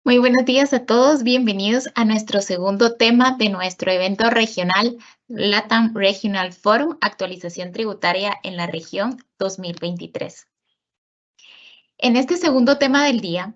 Muy buenos días a todos, bienvenidos a nuestro segundo tema de nuestro evento regional LATAM Regional Forum, actualización tributaria en la región 2023. En este segundo tema del día,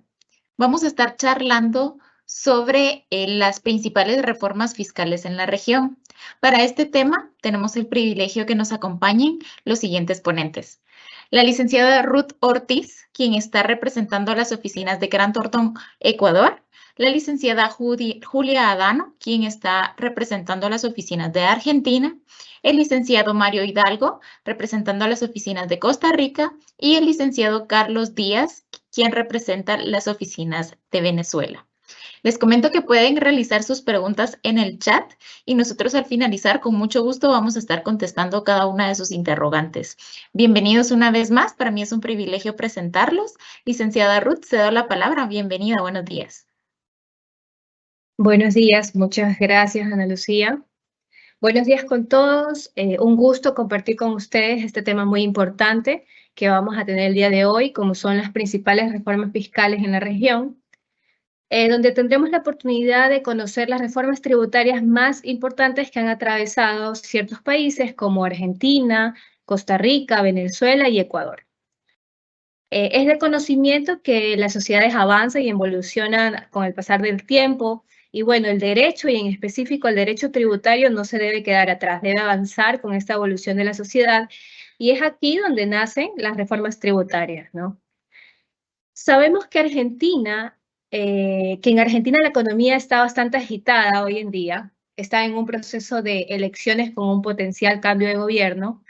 vamos a estar charlando sobre las principales reformas fiscales en la región. Para este tema, tenemos el privilegio que nos acompañen los siguientes ponentes. La licenciada Ruth Ortiz, quien está representando a las oficinas de Grant Thornton, Ecuador. La licenciada Julia Adano, quien está representando a las oficinas de Argentina. El licenciado Mario Hidalgo, representando a las oficinas de Costa Rica. Y el licenciado Carlos Díaz, quien representa las oficinas de Venezuela. Les comento que pueden realizar sus preguntas en el chat y nosotros al finalizar con mucho gusto vamos a estar contestando cada una de sus interrogantes. Bienvenidos una vez más, para mí es un privilegio presentarlos. Licenciada Ruth, cedo la palabra. Bienvenida, buenos días. Buenos días, muchas gracias Ana Lucía. Buenos días con todos, un gusto compartir con ustedes este tema muy importante que vamos a tener el día de hoy, como son las principales reformas fiscales en la región, donde tendremos la oportunidad de conocer las reformas tributarias más importantes que han atravesado ciertos países como Argentina, Costa Rica, Venezuela y Ecuador. Es de conocimiento que las sociedades avanzan y evolucionan con el pasar del tiempo, y bueno, el derecho, y en específico el derecho tributario, no se debe quedar atrás, debe avanzar con esta evolución de la sociedad, y es aquí donde nacen las reformas tributarias, ¿no? Sabemos que en Argentina la economía está bastante agitada hoy en día, está en un proceso de elecciones con un potencial cambio de gobierno,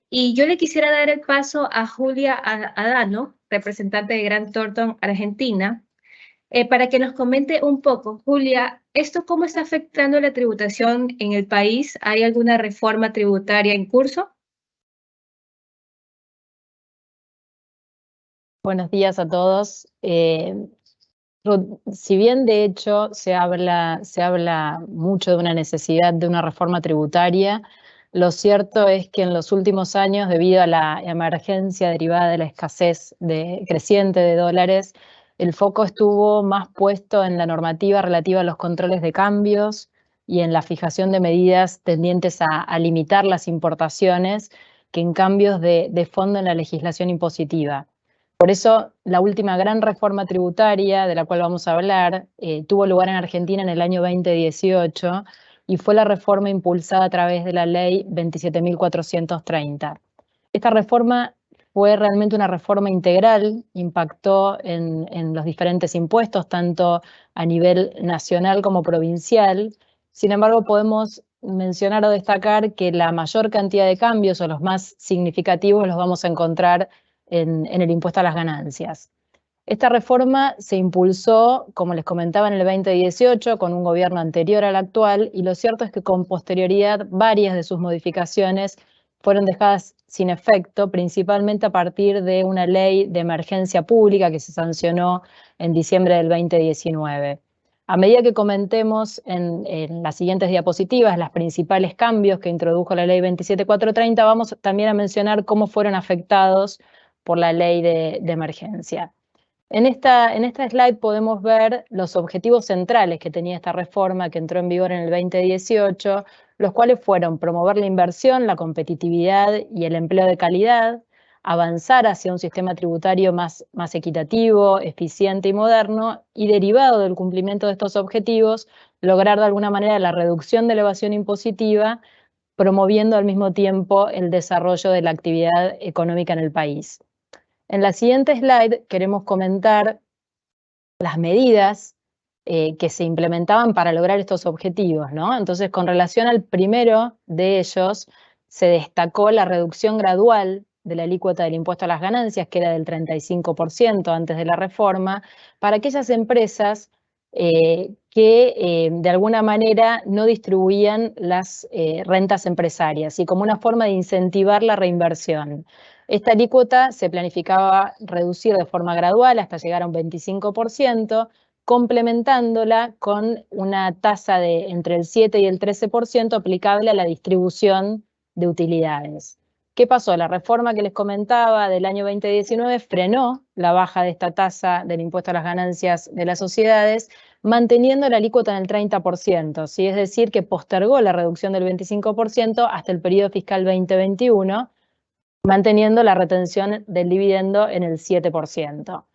y yo le quisiera dar el paso a Julia Adano, representante de Grant Thornton, Argentina, para que nos comente un poco. Julia, ¿esto cómo está afectando la tributación en el país? ¿Hay alguna reforma tributaria en curso? Buenos días a todos. Si bien de hecho se habla mucho de una necesidad de una reforma tributaria, lo cierto es que en los últimos años, debido a la emergencia derivada de la escasez creciente de dólares, el foco estuvo más puesto en la normativa relativa a los controles de cambios y en la fijación de medidas tendientes a limitar las importaciones que en cambios de fondo en la legislación impositiva. Por eso, la última gran reforma tributaria de la cual vamos a hablar tuvo lugar en Argentina en el año 2018 y fue la reforma impulsada a través de la ley 27.430. Esta reforma fue realmente una reforma integral, impactó en los diferentes impuestos, tanto a nivel nacional como provincial. Sin embargo, podemos mencionar o destacar que la mayor cantidad de cambios o los más significativos los vamos a encontrar en el impuesto a las ganancias. Esta reforma se impulsó, como les comentaba, en el 2018 con un gobierno anterior al actual, y lo cierto es que con posterioridad varias de sus modificaciones fueron dejadas sin efecto, principalmente a partir de una ley de emergencia pública que se sancionó en diciembre del 2019. A medida que comentemos en las siguientes diapositivas los principales cambios que introdujo la ley 27.430, vamos también a mencionar cómo fueron afectados por la ley de emergencia. En esta slide podemos ver los objetivos centrales que tenía esta reforma que entró en vigor en el 2018, los cuales fueron promover la inversión, la competitividad y el empleo de calidad, avanzar hacia un sistema tributario más equitativo, eficiente y moderno, y derivado del cumplimiento de estos objetivos, lograr de alguna manera la reducción de la evasión impositiva, promoviendo al mismo tiempo el desarrollo de la actividad económica en el país. En la siguiente slide queremos comentar las medidas que se implementaban para lograr estos objetivos, ¿no? Entonces, con relación al primero de ellos, se destacó la reducción gradual de la alícuota del impuesto a las ganancias, que era del 35% antes de la reforma, para aquellas empresas que de alguna manera no distribuían las rentas empresarias, y como una forma de incentivar la reinversión. Esta alícuota se planificaba reducir de forma gradual hasta llegar a un 25%, complementándola con una tasa de entre el 7 y el 13% aplicable a la distribución de utilidades. ¿Qué pasó? La reforma que les comentaba del año 2019 frenó la baja de esta tasa del impuesto a las ganancias de las sociedades, manteniendo la alícuota en el 30%, ¿sí? Es decir, que postergó la reducción del 25% hasta el periodo fiscal 2021, manteniendo la retención del dividendo en el 7%.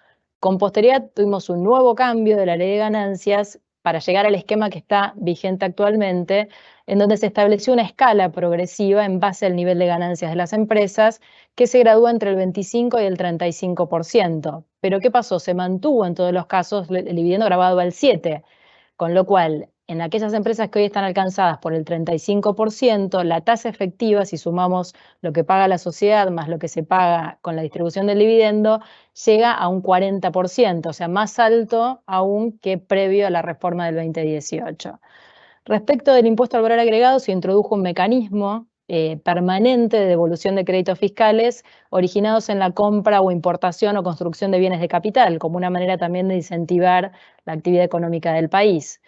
Con posterioridad tuvimos un nuevo cambio de la ley de ganancias para llegar al esquema que está vigente actualmente, en donde se estableció una escala progresiva en base al nivel de ganancias de las empresas, que se gradúa entre el 25 y el 35%. Pero ¿qué pasó? Se mantuvo en todos los casos el dividendo grabado al 7%, con lo cual en aquellas empresas que hoy están alcanzadas por el 35%, la tasa efectiva, si sumamos lo que paga la sociedad más lo que se paga con la distribución del dividendo, llega a un 40%, o sea, más alto aún que previo a la reforma del 2018. Respecto del impuesto al valor agregado, se introdujo un mecanismo permanente de devolución de créditos fiscales originados en la compra o importación o construcción de bienes de capital, como una manera también de incentivar la actividad económica del país.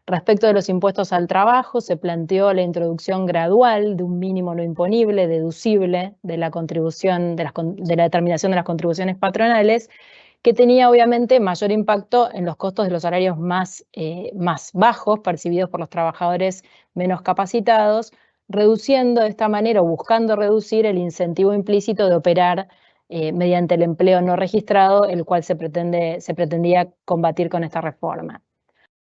Respecto de los impuestos al trabajo, se planteó la introducción gradual de un mínimo no imponible, deducible, de la contribución, de la determinación de las contribuciones patronales, que tenía obviamente mayor impacto en los costos de los salarios más bajos percibidos por los trabajadores menos capacitados, reduciendo de esta manera o buscando reducir el incentivo implícito de operar mediante el empleo no registrado, el cual se pretendía combatir con esta reforma.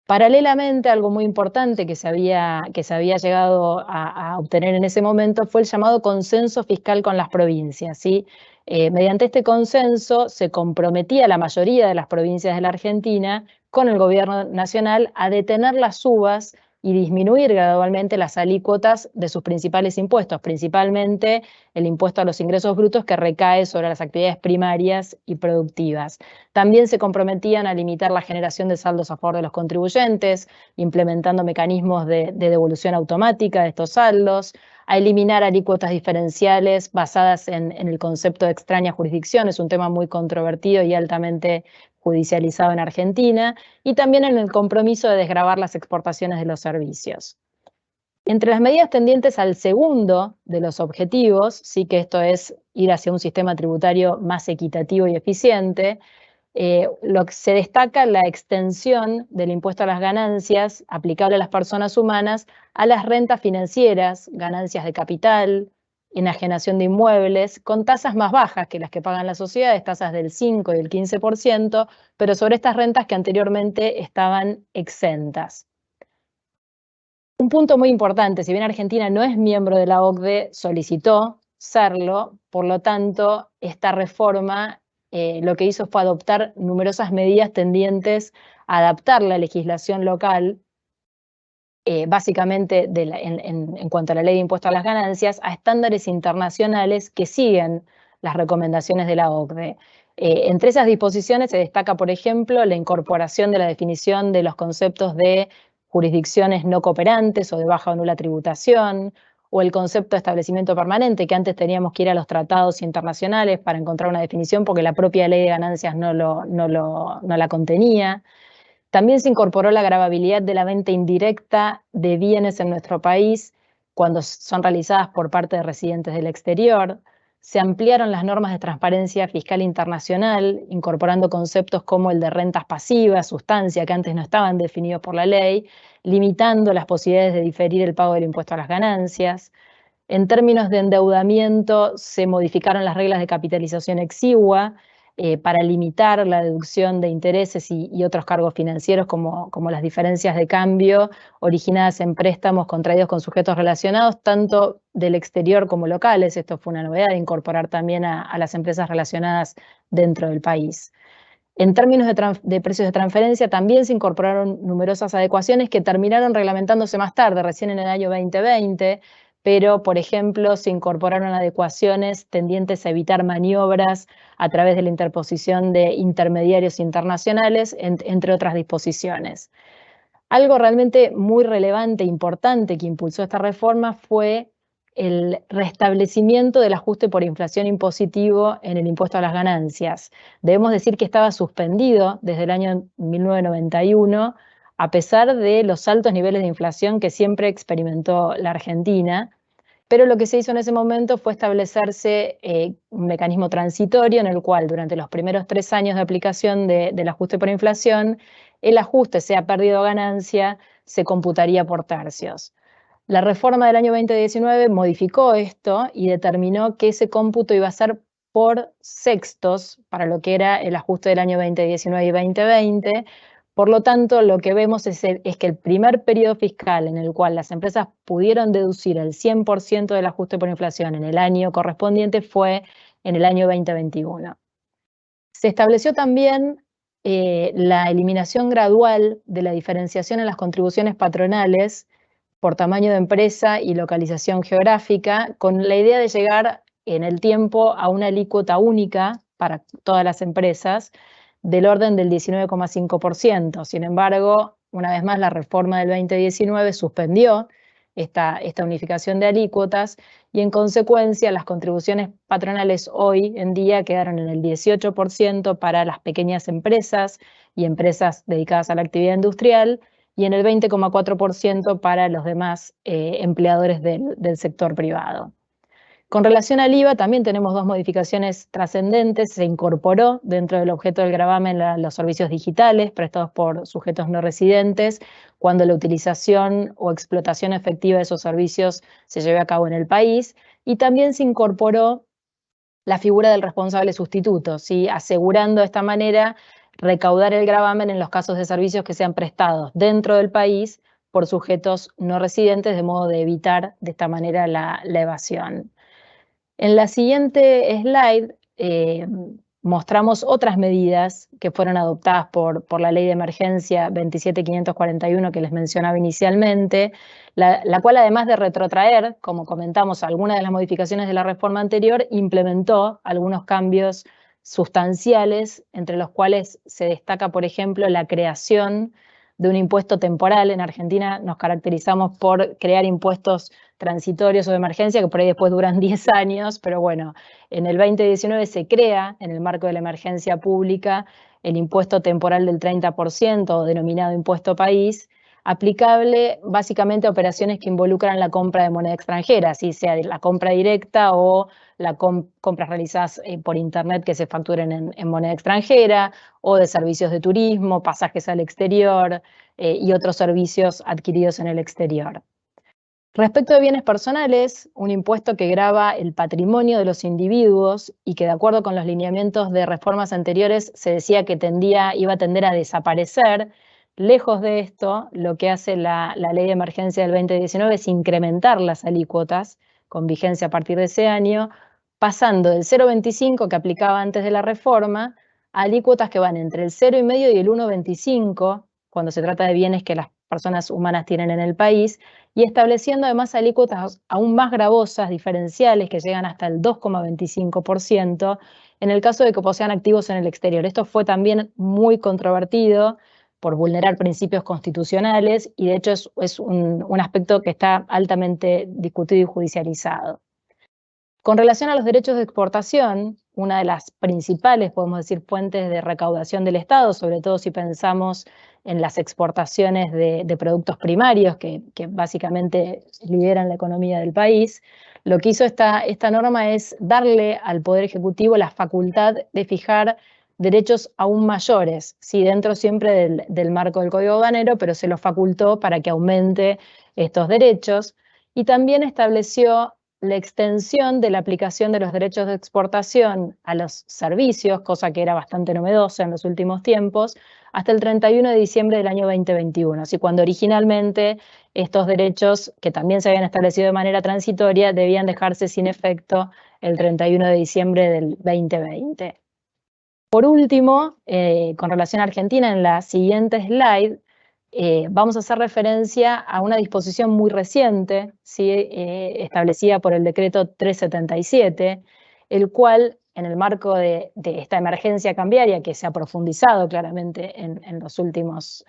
Paralelamente, algo muy importante que se había llegado a obtener en ese momento fue el llamado consenso fiscal con las provincias, ¿sí? Mediante este consenso se comprometía la mayoría de las provincias de la Argentina con el gobierno nacional a detener las subas y disminuir gradualmente las alícuotas de sus principales impuestos, principalmente el impuesto a los ingresos brutos que recae sobre las actividades primarias y productivas. También se comprometían a limitar la generación de saldos a favor de los contribuyentes, implementando mecanismos de devolución automática de estos saldos, a eliminar alícuotas diferenciales basadas en el concepto de extraña jurisdicción, es un tema muy controvertido y altamente judicializado en Argentina, y también en el compromiso de desgravar las exportaciones de los servicios. Entre las medidas tendientes al segundo de los objetivos, sí que esto es ir hacia un sistema tributario más equitativo y eficiente, lo que se destaca la extensión del impuesto a las ganancias aplicable a las personas humanas a las rentas financieras, ganancias de capital, enajenación de inmuebles, con tasas más bajas que las que pagan las sociedades, tasas del 5 y el 15%, pero sobre estas rentas que anteriormente estaban exentas. Un punto muy importante, si bien Argentina no es miembro de la OCDE, solicitó serlo, por lo tanto, esta reforma lo que hizo fue adoptar numerosas medidas tendientes a adaptar la legislación local, básicamente en cuanto a la ley de impuesto a las ganancias, a estándares internacionales que siguen las recomendaciones de la OCDE. Entre esas disposiciones se destaca, por ejemplo, la incorporación de la definición de los conceptos de jurisdicciones no cooperantes o de baja o nula tributación, o el concepto de establecimiento permanente, que antes teníamos que ir a los tratados internacionales para encontrar una definición porque la propia ley de ganancias no la contenía. También se incorporó la gravabilidad de la venta indirecta de bienes en nuestro país cuando son realizadas por parte de residentes del exterior. Se ampliaron las normas de transparencia fiscal internacional, incorporando conceptos como el de rentas pasivas, sustancia, que antes no estaban definidos por la ley, limitando las posibilidades de diferir el pago del impuesto a las ganancias. En términos de endeudamiento, se modificaron las reglas de capitalización exigua para limitar la deducción de intereses y otros cargos financieros como las diferencias de cambio originadas en préstamos contraídos con sujetos relacionados, tanto del exterior como locales. Esto fue una novedad, de incorporar también a las empresas relacionadas dentro del país. En términos de precios de transferencia, también se incorporaron numerosas adecuaciones que terminaron reglamentándose más tarde, recién en el año 2020, pero, por ejemplo, se incorporaron adecuaciones tendientes a evitar maniobras a través de la interposición de intermediarios internacionales, entre otras disposiciones. Algo realmente muy relevante e importante que impulsó esta reforma fue el restablecimiento del ajuste por inflación impositivo en el impuesto a las ganancias. Debemos decir que estaba suspendido desde el año 1991, a pesar de los altos niveles de inflación que siempre experimentó la Argentina. pero lo que se hizo en ese momento fue establecerse un mecanismo transitorio en el cual durante los primeros 3 años de aplicación del ajuste por inflación, el ajuste, sea pérdida o ganancia, se computaría por tercios. La reforma del año 2019 modificó esto y determinó que ese cómputo iba a ser por sextos para lo que era el ajuste del año 2019 y 2020. Por lo tanto, lo que vemos es que el primer periodo fiscal en el cual las empresas pudieron deducir el 100% del ajuste por inflación en el año correspondiente fue en el año 2021. Se estableció también la eliminación gradual de la diferenciación en las contribuciones patronales por tamaño de empresa y localización geográfica, con la idea de llegar en el tiempo a una alícuota única para todas las empresas del orden del 19,5%. Sin embargo, una vez más, la reforma del 2019 suspendió esta unificación de alícuotas y en consecuencia las contribuciones patronales hoy en día quedaron en el 18% para las pequeñas empresas y empresas dedicadas a la actividad industrial y en el 20,4% para los demás empleadores del sector privado. Con relación al IVA, también tenemos 2 modificaciones trascendentes. Se incorporó dentro del objeto del gravamen los servicios digitales prestados por sujetos no residentes cuando la utilización o explotación efectiva de esos servicios se lleve a cabo en el país. Y también se incorporó la figura del responsable sustituto, ¿sí? Asegurando de esta manera recaudar el gravamen en los casos de servicios que sean prestados dentro del país por sujetos no residentes, de modo de evitar de esta manera la evasión. En la siguiente slide mostramos otras medidas que fueron adoptadas por la Ley de Emergencia 27541 que les mencionaba inicialmente, la cual además de retrotraer, como comentamos, algunas de las modificaciones de la reforma anterior, implementó algunos cambios sustanciales, entre los cuales se destaca, por ejemplo, la creación de un impuesto temporal. En Argentina nos caracterizamos por crear impuestos transitorios o de emergencia que por ahí después duran 10 años, pero bueno, en el 2019 se crea, en el marco de la emergencia pública, el impuesto temporal del 30%, denominado impuesto país, aplicable básicamente a operaciones que involucran la compra de moneda extranjera, así sea la compra directa o las compras realizadas por internet que se facturen en moneda extranjera, o de servicios de turismo, pasajes al exterior y otros servicios adquiridos en el exterior. Respecto de bienes personales, un impuesto que grava el patrimonio de los individuos y que de acuerdo con los lineamientos de reformas anteriores se decía que iba a tender a desaparecer. Lejos de esto, lo que hace la Ley de Emergencia del 2019 es incrementar las alícuotas con vigencia a partir de ese año, pasando del 0,25 que aplicaba antes de la reforma a alícuotas que van entre el 0,5 y el 1,25 cuando se trata de bienes que las personas humanas tienen en el país, y estableciendo además alícuotas aún más gravosas, diferenciales, que llegan hasta el 2,25% en el caso de que posean activos en el exterior. Esto fue también muy controvertido por vulnerar principios constitucionales y de hecho es un aspecto que está altamente discutido y judicializado. Con relación a los derechos de exportación, una de las principales, podemos decir, fuentes de recaudación del Estado, sobre todo si pensamos en las exportaciones de productos primarios que básicamente lideran la economía del país, lo que hizo esta norma es darle al Poder Ejecutivo la facultad de fijar derechos aún mayores, ¿sí? Dentro siempre del marco del Código Aduanero, pero se lo facultó para que aumente estos derechos, y también estableció la extensión de la aplicación de los derechos de exportación a los servicios, cosa que era bastante novedosa en los últimos tiempos, hasta el 31 de diciembre del año 2021. Así cuando originalmente estos derechos, que también se habían establecido de manera transitoria, debían dejarse sin efecto el 31 de diciembre del 2020. Por último, con relación a Argentina, en la siguiente slide, vamos a hacer referencia a una disposición muy reciente, ¿sí? Establecida por el decreto 377, el cual, en el marco de esta emergencia cambiaria que se ha profundizado claramente en los últimos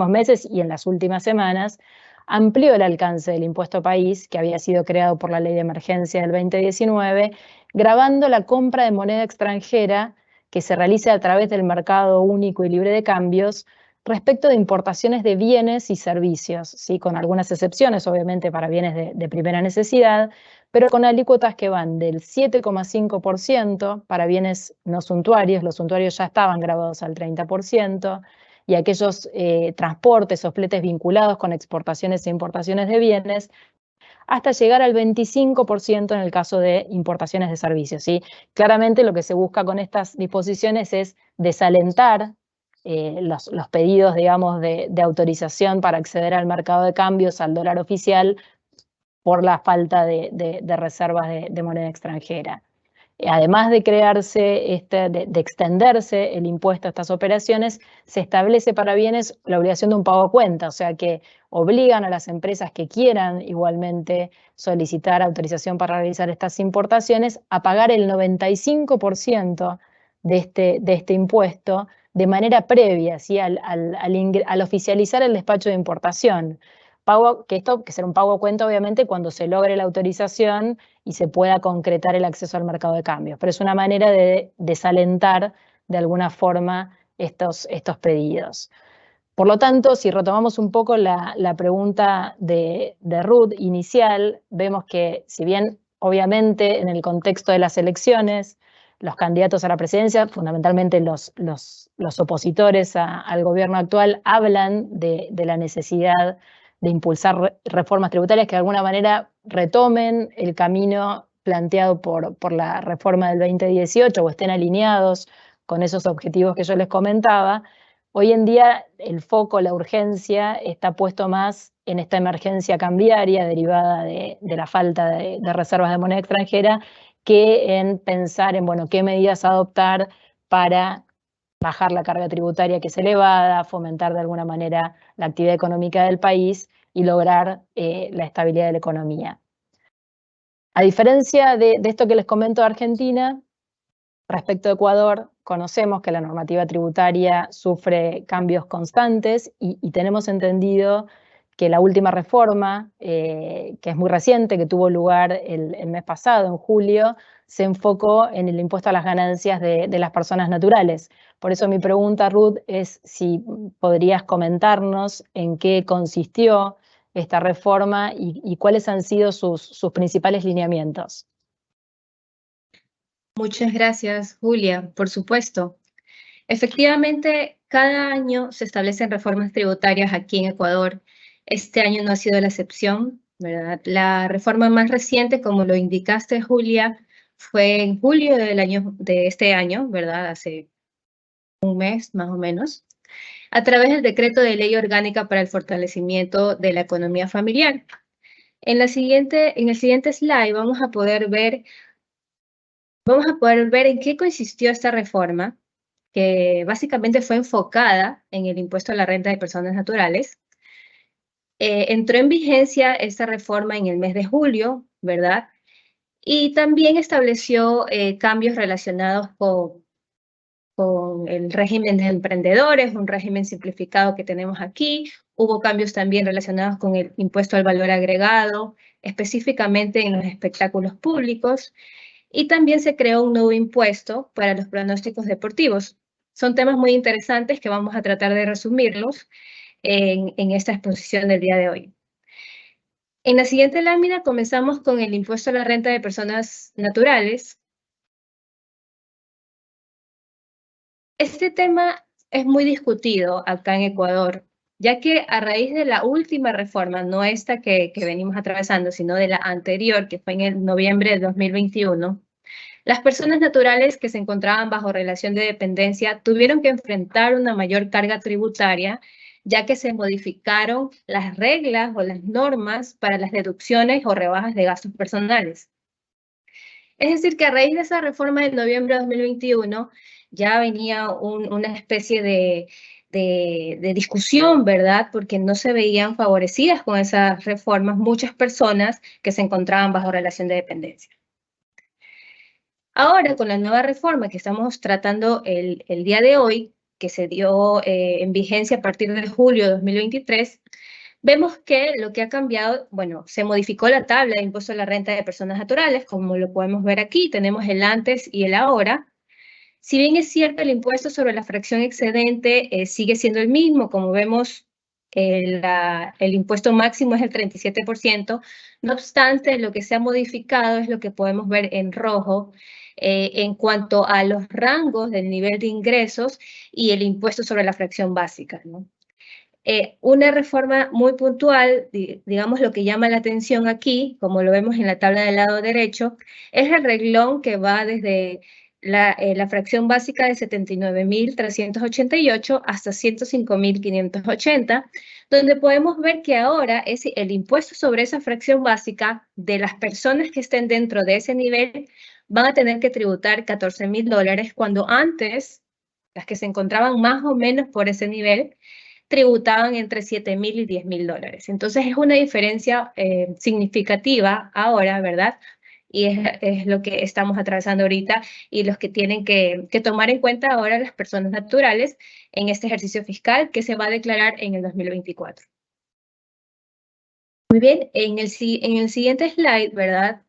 meses y en las últimas semanas, amplió el alcance del impuesto país que había sido creado por la Ley de Emergencia del 2019, gravando la compra de moneda extranjera que se realice a través del mercado único y libre de cambios respecto de importaciones de bienes y servicios, ¿sí? Con algunas excepciones, obviamente, para bienes de primera necesidad, pero con alícuotas que van del 7,5% para bienes no suntuarios, los suntuarios ya estaban grabados al 30%, y aquellos transportes o fletes vinculados con exportaciones e importaciones de bienes, hasta llegar al 25% en el caso de importaciones de servicios, ¿sí? Claramente lo que se busca con estas disposiciones es desalentar los pedidos, digamos, de autorización para acceder al mercado de cambios, al dólar oficial, por la falta de reservas de moneda extranjera. Además de crearse, de extenderse el impuesto a estas operaciones, se establece para bienes la obligación de un pago a cuenta, o sea que obligan a las empresas que quieran igualmente solicitar autorización para realizar estas importaciones a pagar el 95% de este impuesto de manera previa, ¿sí? Al oficializar el despacho de importación. Que será un pago a cuenta, obviamente, cuando se logre la autorización y se pueda concretar el acceso al mercado de cambios. Pero es una manera de desalentar de alguna forma estos pedidos. Por lo tanto, si retomamos un poco la pregunta de Ruth inicial, vemos que si bien obviamente en el contexto de las elecciones, los candidatos a la presidencia, fundamentalmente los opositores al gobierno actual, hablan de la necesidad de impulsar reformas tributarias que de alguna manera retomen el camino planteado por la reforma del 2018 o estén alineados con esos objetivos que yo les comentaba. Hoy en día el foco, la urgencia, está puesto más en esta emergencia cambiaria derivada de la falta de reservas de moneda extranjera que en pensar en, bueno, qué medidas adoptar para bajar la carga tributaria que es elevada, fomentar de alguna manera la actividad económica del país y lograr la estabilidad de la economía. A diferencia de esto que les comento de Argentina, respecto a Ecuador, conocemos que la normativa tributaria sufre cambios constantes y tenemos entendido que la última reforma, que es muy reciente, que tuvo lugar el mes pasado, en julio, se enfocó en el impuesto a las ganancias de las personas naturales. Por eso mi pregunta, Ruth, es si podrías comentarnos en qué consistió esta reforma y cuáles han sido sus principales lineamientos. Muchas gracias, Julia, por supuesto. Efectivamente, cada año se establecen reformas tributarias aquí en Ecuador. Este año no ha sido la excepción, ¿verdad? La reforma más reciente, como lo indicaste, Julia, fue en julio de este año, ¿verdad? Hace un mes más o menos, a través del Decreto de Ley Orgánica para el Fortalecimiento de la Economía Familiar. En el siguiente slide vamos a poder ver en qué consistió esta reforma, que básicamente fue enfocada en el impuesto a la renta de personas naturales. Entró en vigencia esta reforma en el mes de julio, ¿verdad? Y también estableció cambios relacionados con el régimen de emprendedores, un régimen simplificado que tenemos aquí. Hubo cambios también relacionados con el impuesto al valor agregado, específicamente en los espectáculos públicos. Y también se creó un nuevo impuesto para los pronósticos deportivos. Son temas muy interesantes que vamos a tratar de resumirlos en esta exposición del día de hoy. En la siguiente lámina comenzamos con el impuesto a la renta de personas naturales. Este tema es muy discutido acá en Ecuador, ya que a raíz de la última reforma, no esta que venimos atravesando, sino de la anterior, que fue en el noviembre de 2021, las personas naturales que se encontraban bajo relación de dependencia tuvieron que enfrentar una mayor carga tributaria, ya que se modificaron las reglas o las normas para las deducciones o rebajas de gastos personales. Es decir, que a raíz de esa reforma del noviembre de 2021 ya venía una especie de discusión, ¿verdad? Porque no se veían favorecidas con esas reformas muchas personas que se encontraban bajo relación de dependencia. Ahora, con la nueva reforma que estamos tratando el día de hoy, que se dio en vigencia a partir de julio de 2023, vemos que lo que ha cambiado, bueno, se modificó la tabla de impuesto a la renta de personas naturales, como lo podemos ver aquí, tenemos el antes y el ahora. Si bien es cierto, el impuesto sobre la fracción excedente sigue siendo el mismo, como vemos, el impuesto máximo es el 37%, no obstante, lo que se ha modificado es lo que podemos ver en rojo en cuanto a los rangos del nivel de ingresos y el impuesto sobre la fracción básica, ¿no? Una reforma muy puntual, digamos lo que llama la atención aquí, como lo vemos en la tabla del lado derecho, es el renglón que va desde la fracción básica de 79.388 hasta 105.580, donde podemos ver que ahora el impuesto sobre esa fracción básica de las personas que estén dentro de ese nivel van a tener que tributar $14.000, cuando antes las que se encontraban más o menos por ese nivel tributaban entre $7.000 y $10.000. Entonces es una diferencia significativa ahora, ¿verdad? Y es lo que estamos atravesando ahorita y los que tienen que tomar en cuenta ahora las personas naturales en este ejercicio fiscal que se va a declarar en el 2024. Muy bien, en el siguiente slide, ¿verdad?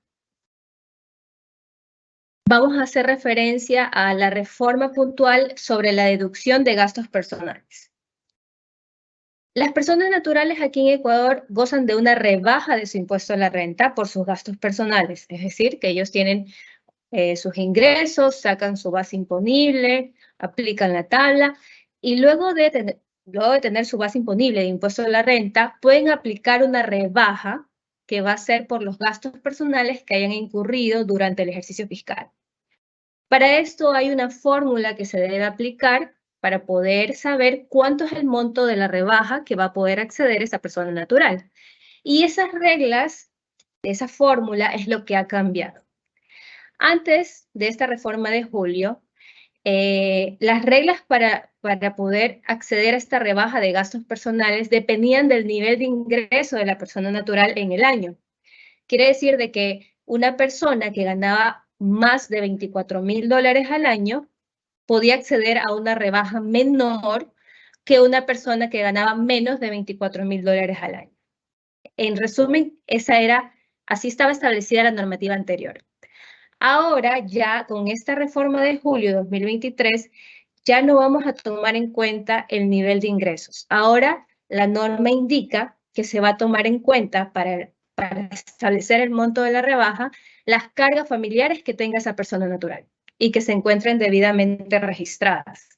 Vamos a hacer referencia a la reforma puntual sobre la deducción de gastos personales. Las personas naturales aquí en Ecuador gozan de una rebaja de su impuesto a la renta por sus gastos personales, es decir, que ellos tienen sus ingresos, sacan su base imponible, aplican la tabla y luego de tener su base imponible de impuesto a la renta, pueden aplicar una rebaja que va a ser por los gastos personales que hayan incurrido durante el ejercicio fiscal. Para esto hay una fórmula que se debe aplicar para poder saber cuánto es el monto de la rebaja que va a poder acceder esa persona natural. Y esas reglas, esa fórmula es lo que ha cambiado. Antes de esta reforma de julio, las reglas para poder acceder a esta rebaja de gastos personales dependían del nivel de ingreso de la persona natural en el año. Quiere decir de que una persona que ganaba más de $24.000 al año podía acceder a una rebaja menor que una persona que ganaba menos de $24.000 al año. En resumen, así estaba establecida la normativa anterior. Ahora, ya con esta reforma de julio de 2023, ya no vamos a tomar en cuenta el nivel de ingresos. Ahora, la norma indica que se va a tomar en cuenta para establecer el monto de la rebaja las cargas familiares que tenga esa persona natural y que se encuentren debidamente registradas.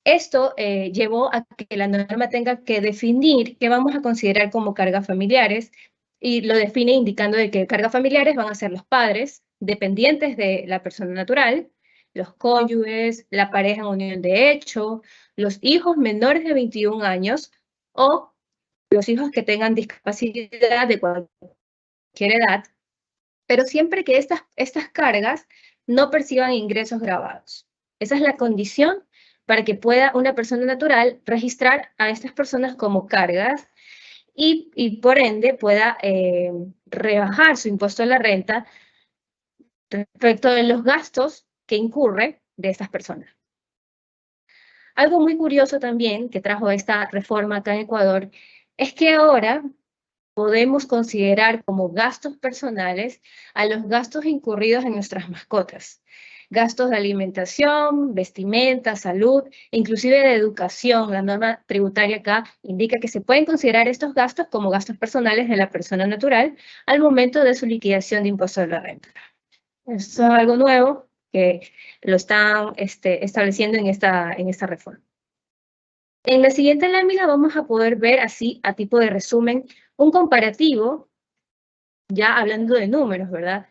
Esto llevó a que la norma tenga que definir qué vamos a considerar como cargas familiares y lo define indicando de que cargas familiares van a ser los padres dependientes de la persona natural, los cónyuges, la pareja en unión de hecho, los hijos menores de 21 años o los hijos que tengan discapacidad de cualquier edad, pero siempre que estas cargas no perciban ingresos grabados. Esa es la condición para que pueda una persona natural registrar a estas personas como cargas y por ende pueda rebajar su impuesto a la renta respecto de los gastos que incurre de estas personas. Algo muy curioso también que trajo esta reforma acá en Ecuador es que ahora podemos considerar como gastos personales a los gastos incurridos en nuestras mascotas. Gastos de alimentación, vestimenta, salud, inclusive de educación. La norma tributaria acá indica que se pueden considerar estos gastos como gastos personales de la persona natural al momento de su liquidación de impuesto a la renta. Esto es algo nuevo que lo están estableciendo en esta reforma. En la siguiente lámina vamos a poder ver así, a tipo de resumen, un comparativo, ya hablando de números, ¿verdad?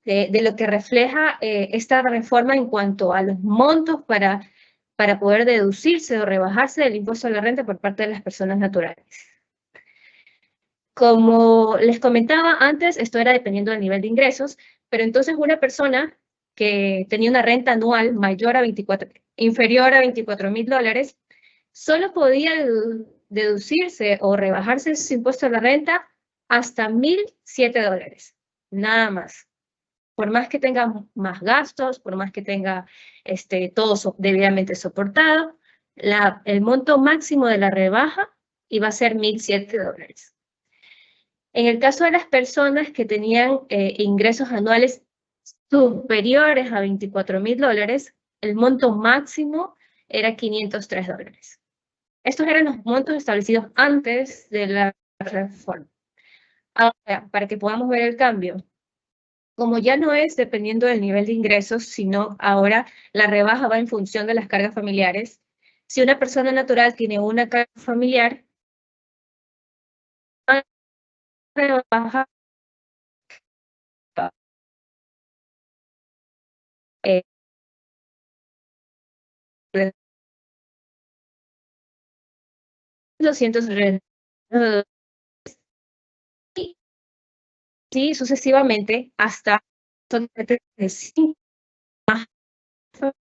De lo que refleja esta reforma en cuanto a los montos para poder deducirse o rebajarse del impuesto a la renta por parte de las personas naturales. Como les comentaba antes, esto era dependiendo del nivel de ingresos, pero entonces una persona que tenía una renta anual inferior a $24.000, solo podía deducirse o rebajarse su impuesto a la renta hasta $1.007, nada más. Por más que tenga más gastos, por más que tenga todo debidamente soportado, el monto máximo de la rebaja iba a ser $1.007. En el caso de las personas que tenían ingresos anuales superiores a $24.000, el monto máximo era $503. Estos eran los montos establecidos antes de la reforma. Ahora, para que podamos ver el cambio, como ya no es dependiendo del nivel de ingresos, sino ahora la rebaja va en función de las cargas familiares. Si una persona natural tiene una carga familiar, la rebaja $200 y sí, sucesivamente hasta más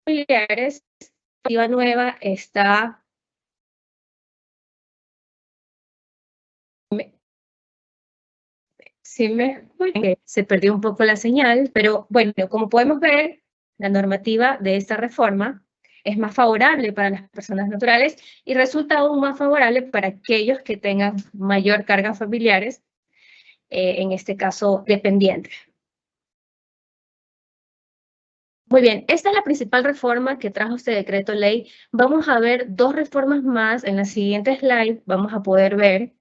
familiares. La nueva está se perdió un poco la señal, pero bueno, como podemos ver, la normativa de esta reforma es más favorable para las personas naturales y resulta aún más favorable para aquellos que tengan mayor carga familiares, en este caso dependientes. Muy bien, esta es la principal reforma que trajo este decreto ley. Vamos a ver dos reformas más en la siguiente slide. Vamos a poder ver.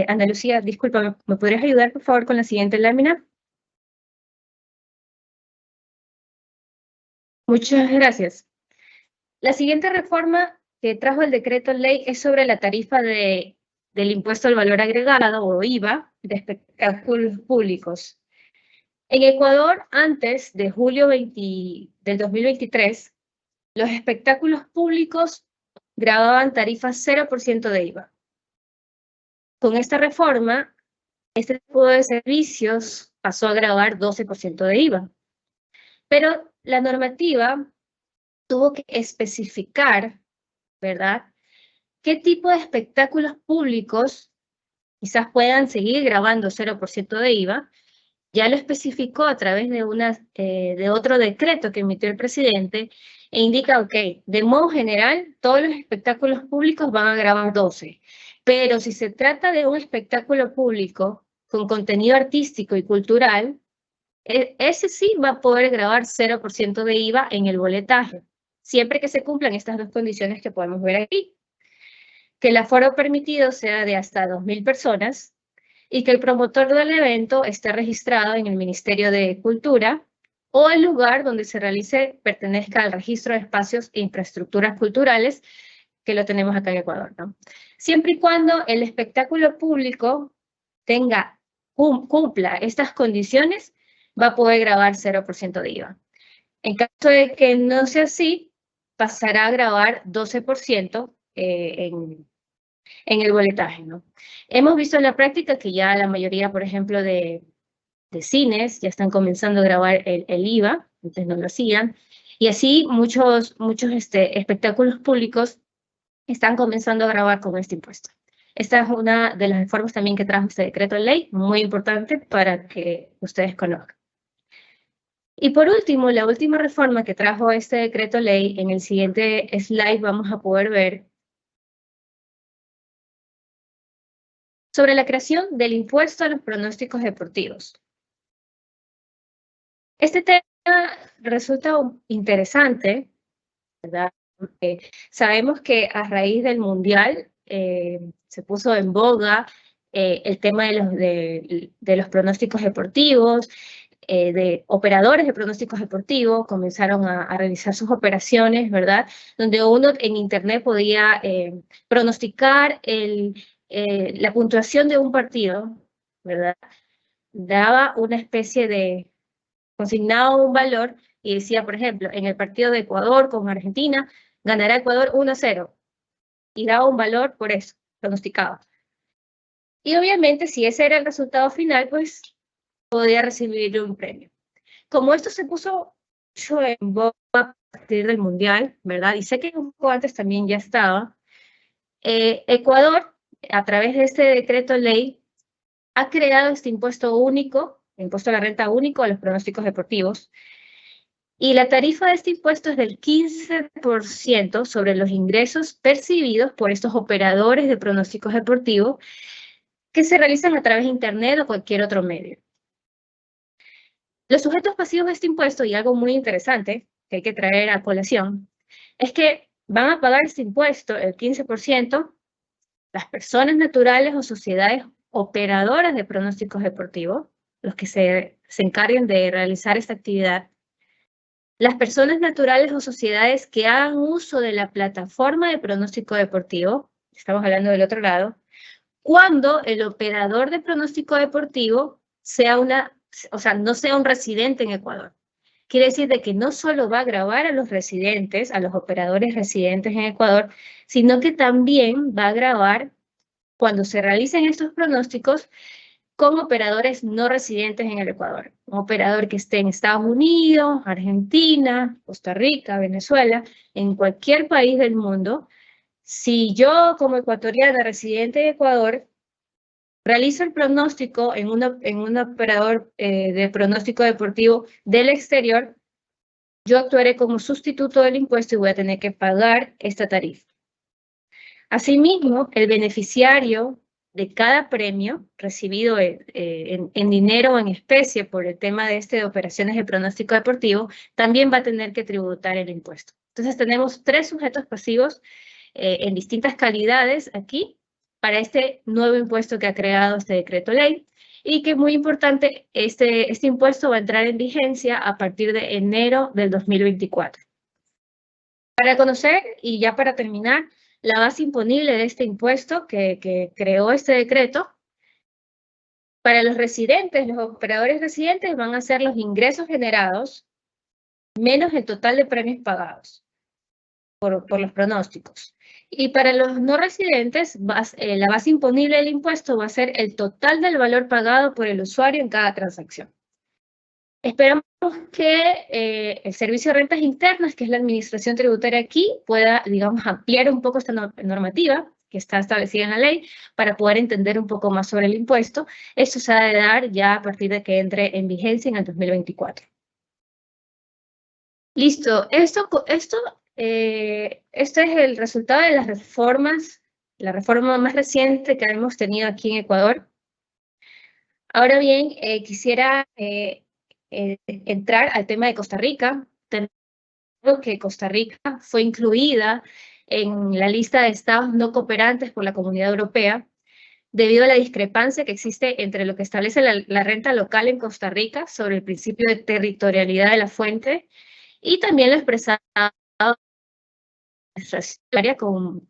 Ana Lucía, disculpa, ¿me podrías ayudar por favor con la siguiente lámina? Muchas gracias. La siguiente reforma que trajo el decreto ley es sobre la tarifa del impuesto al valor agregado, o IVA, de espectáculos públicos. En Ecuador, antes de julio del 2023, los espectáculos públicos grababan tarifas 0% de IVA. Con esta reforma, este tipo de servicios pasó a grabar 12% de IVA. Pero la normativa tuvo que especificar, ¿verdad?, qué tipo de espectáculos públicos quizás puedan seguir grabando 0% de IVA. Ya lo especificó a través de otro decreto que emitió el presidente e indica, ok, de modo general, todos los espectáculos públicos van a grabar 12%, pero si se trata de un espectáculo público con contenido artístico y cultural, ese sí va a poder grabar 0% de IVA en el boletaje, siempre que se cumplan estas dos condiciones que podemos ver aquí. Que el aforo permitido sea de hasta 2.000 personas y que el promotor del evento esté registrado en el Ministerio de Cultura o el lugar donde se realice pertenezca al registro de espacios e infraestructuras culturales, que lo tenemos acá en Ecuador, ¿no? Siempre y cuando el espectáculo público cumpla estas condiciones, va a poder grabar 0% de IVA. En caso de que no sea así, pasará a grabar 12% en el boletaje, ¿no? Hemos visto en la práctica que ya la mayoría, por ejemplo, de cines ya están comenzando a grabar el IVA, antes no lo hacían, y así muchos espectáculos públicos están comenzando a grabar con este impuesto. Esta es una de las reformas también que trajo este decreto de ley, muy importante para que ustedes conozcan. Y por último, la última reforma que trajo este decreto ley, en el siguiente slide vamos a poder ver sobre la creación del impuesto a los pronósticos deportivos. Este tema resulta interesante, ¿verdad? Sabemos que a raíz del Mundial se puso en boga el tema de los pronósticos deportivos, de operadores de pronósticos deportivos, comenzaron a realizar sus operaciones, ¿verdad? Donde uno en internet podía pronosticar la puntuación de un partido, ¿verdad? Daba una especie de, consignaba un valor y decía, por ejemplo, en el partido de Ecuador con Argentina, ganará Ecuador 1-0, y daba un valor por eso, pronosticaba. Y obviamente, si ese era el resultado final, pues podía recibir un premio. Como esto se puso mucho en boga a partir del Mundial, ¿verdad? Y sé que un poco antes también ya estaba, Ecuador, a través de este decreto ley, ha creado este impuesto único, impuesto a la renta único a los pronósticos deportivos, Y la tarifa de este impuesto es del 15% sobre los ingresos percibidos por estos operadores de pronósticos deportivos que se realizan a través de Internet o cualquier otro medio. Los sujetos pasivos de este impuesto, y algo muy interesante que hay que traer a colación, es que van a pagar este impuesto, el 15%, las personas naturales o sociedades operadoras de pronósticos deportivos, los que se encarguen de realizar esta actividad, las personas naturales o sociedades que hagan uso de la plataforma de pronóstico deportivo, estamos hablando del otro lado, cuando el operador de pronóstico deportivo sea no sea un residente en Ecuador. Quiere decir de que no solo va a gravar a los residentes, a los operadores residentes en Ecuador, sino que también va a gravar cuando se realicen estos pronósticos con operadores no residentes en el Ecuador. Un operador que esté en Estados Unidos, Argentina, Costa Rica, Venezuela, en cualquier país del mundo. Si yo como ecuatoriana residente de Ecuador realizo el pronóstico en un operador de pronóstico deportivo del exterior, yo actuaré como sustituto del impuesto y voy a tener que pagar esta tarifa. Asimismo, el beneficiario de cada premio recibido en dinero o en especie por el tema de operaciones de pronóstico deportivo, también va a tener que tributar el impuesto. Entonces tenemos 3 sujetos pasivos en distintas calidades aquí para este nuevo impuesto que ha creado este decreto ley, y que es muy importante, este impuesto va a entrar en vigencia a partir de enero del 2024. Para conocer, y ya para terminar, la base imponible de este impuesto que creó este decreto, para los residentes, los operadores residentes van a ser los ingresos generados menos el total de premios pagados por los pronósticos. Y para los no residentes, la base imponible del impuesto va a ser el total del valor pagado por el usuario en cada transacción. Esperamos que el Servicio de Rentas Internas, que es la administración tributaria aquí, pueda, digamos, ampliar un poco esta normativa que está establecida en la ley para poder entender un poco más sobre el impuesto. Esto se ha de dar ya a partir de que entre en vigencia en el 2024. Listo. Esto es el resultado de las reformas, la reforma más reciente que hemos tenido aquí en Ecuador. Ahora bien, quisiera entrar al tema de Costa Rica. Tenemos que Costa Rica fue incluida en la lista de estados no cooperantes por la Comunidad Europea debido a la discrepancia que existe entre lo que establece la renta local en Costa Rica sobre el principio de territorialidad de la fuente y también lo expresado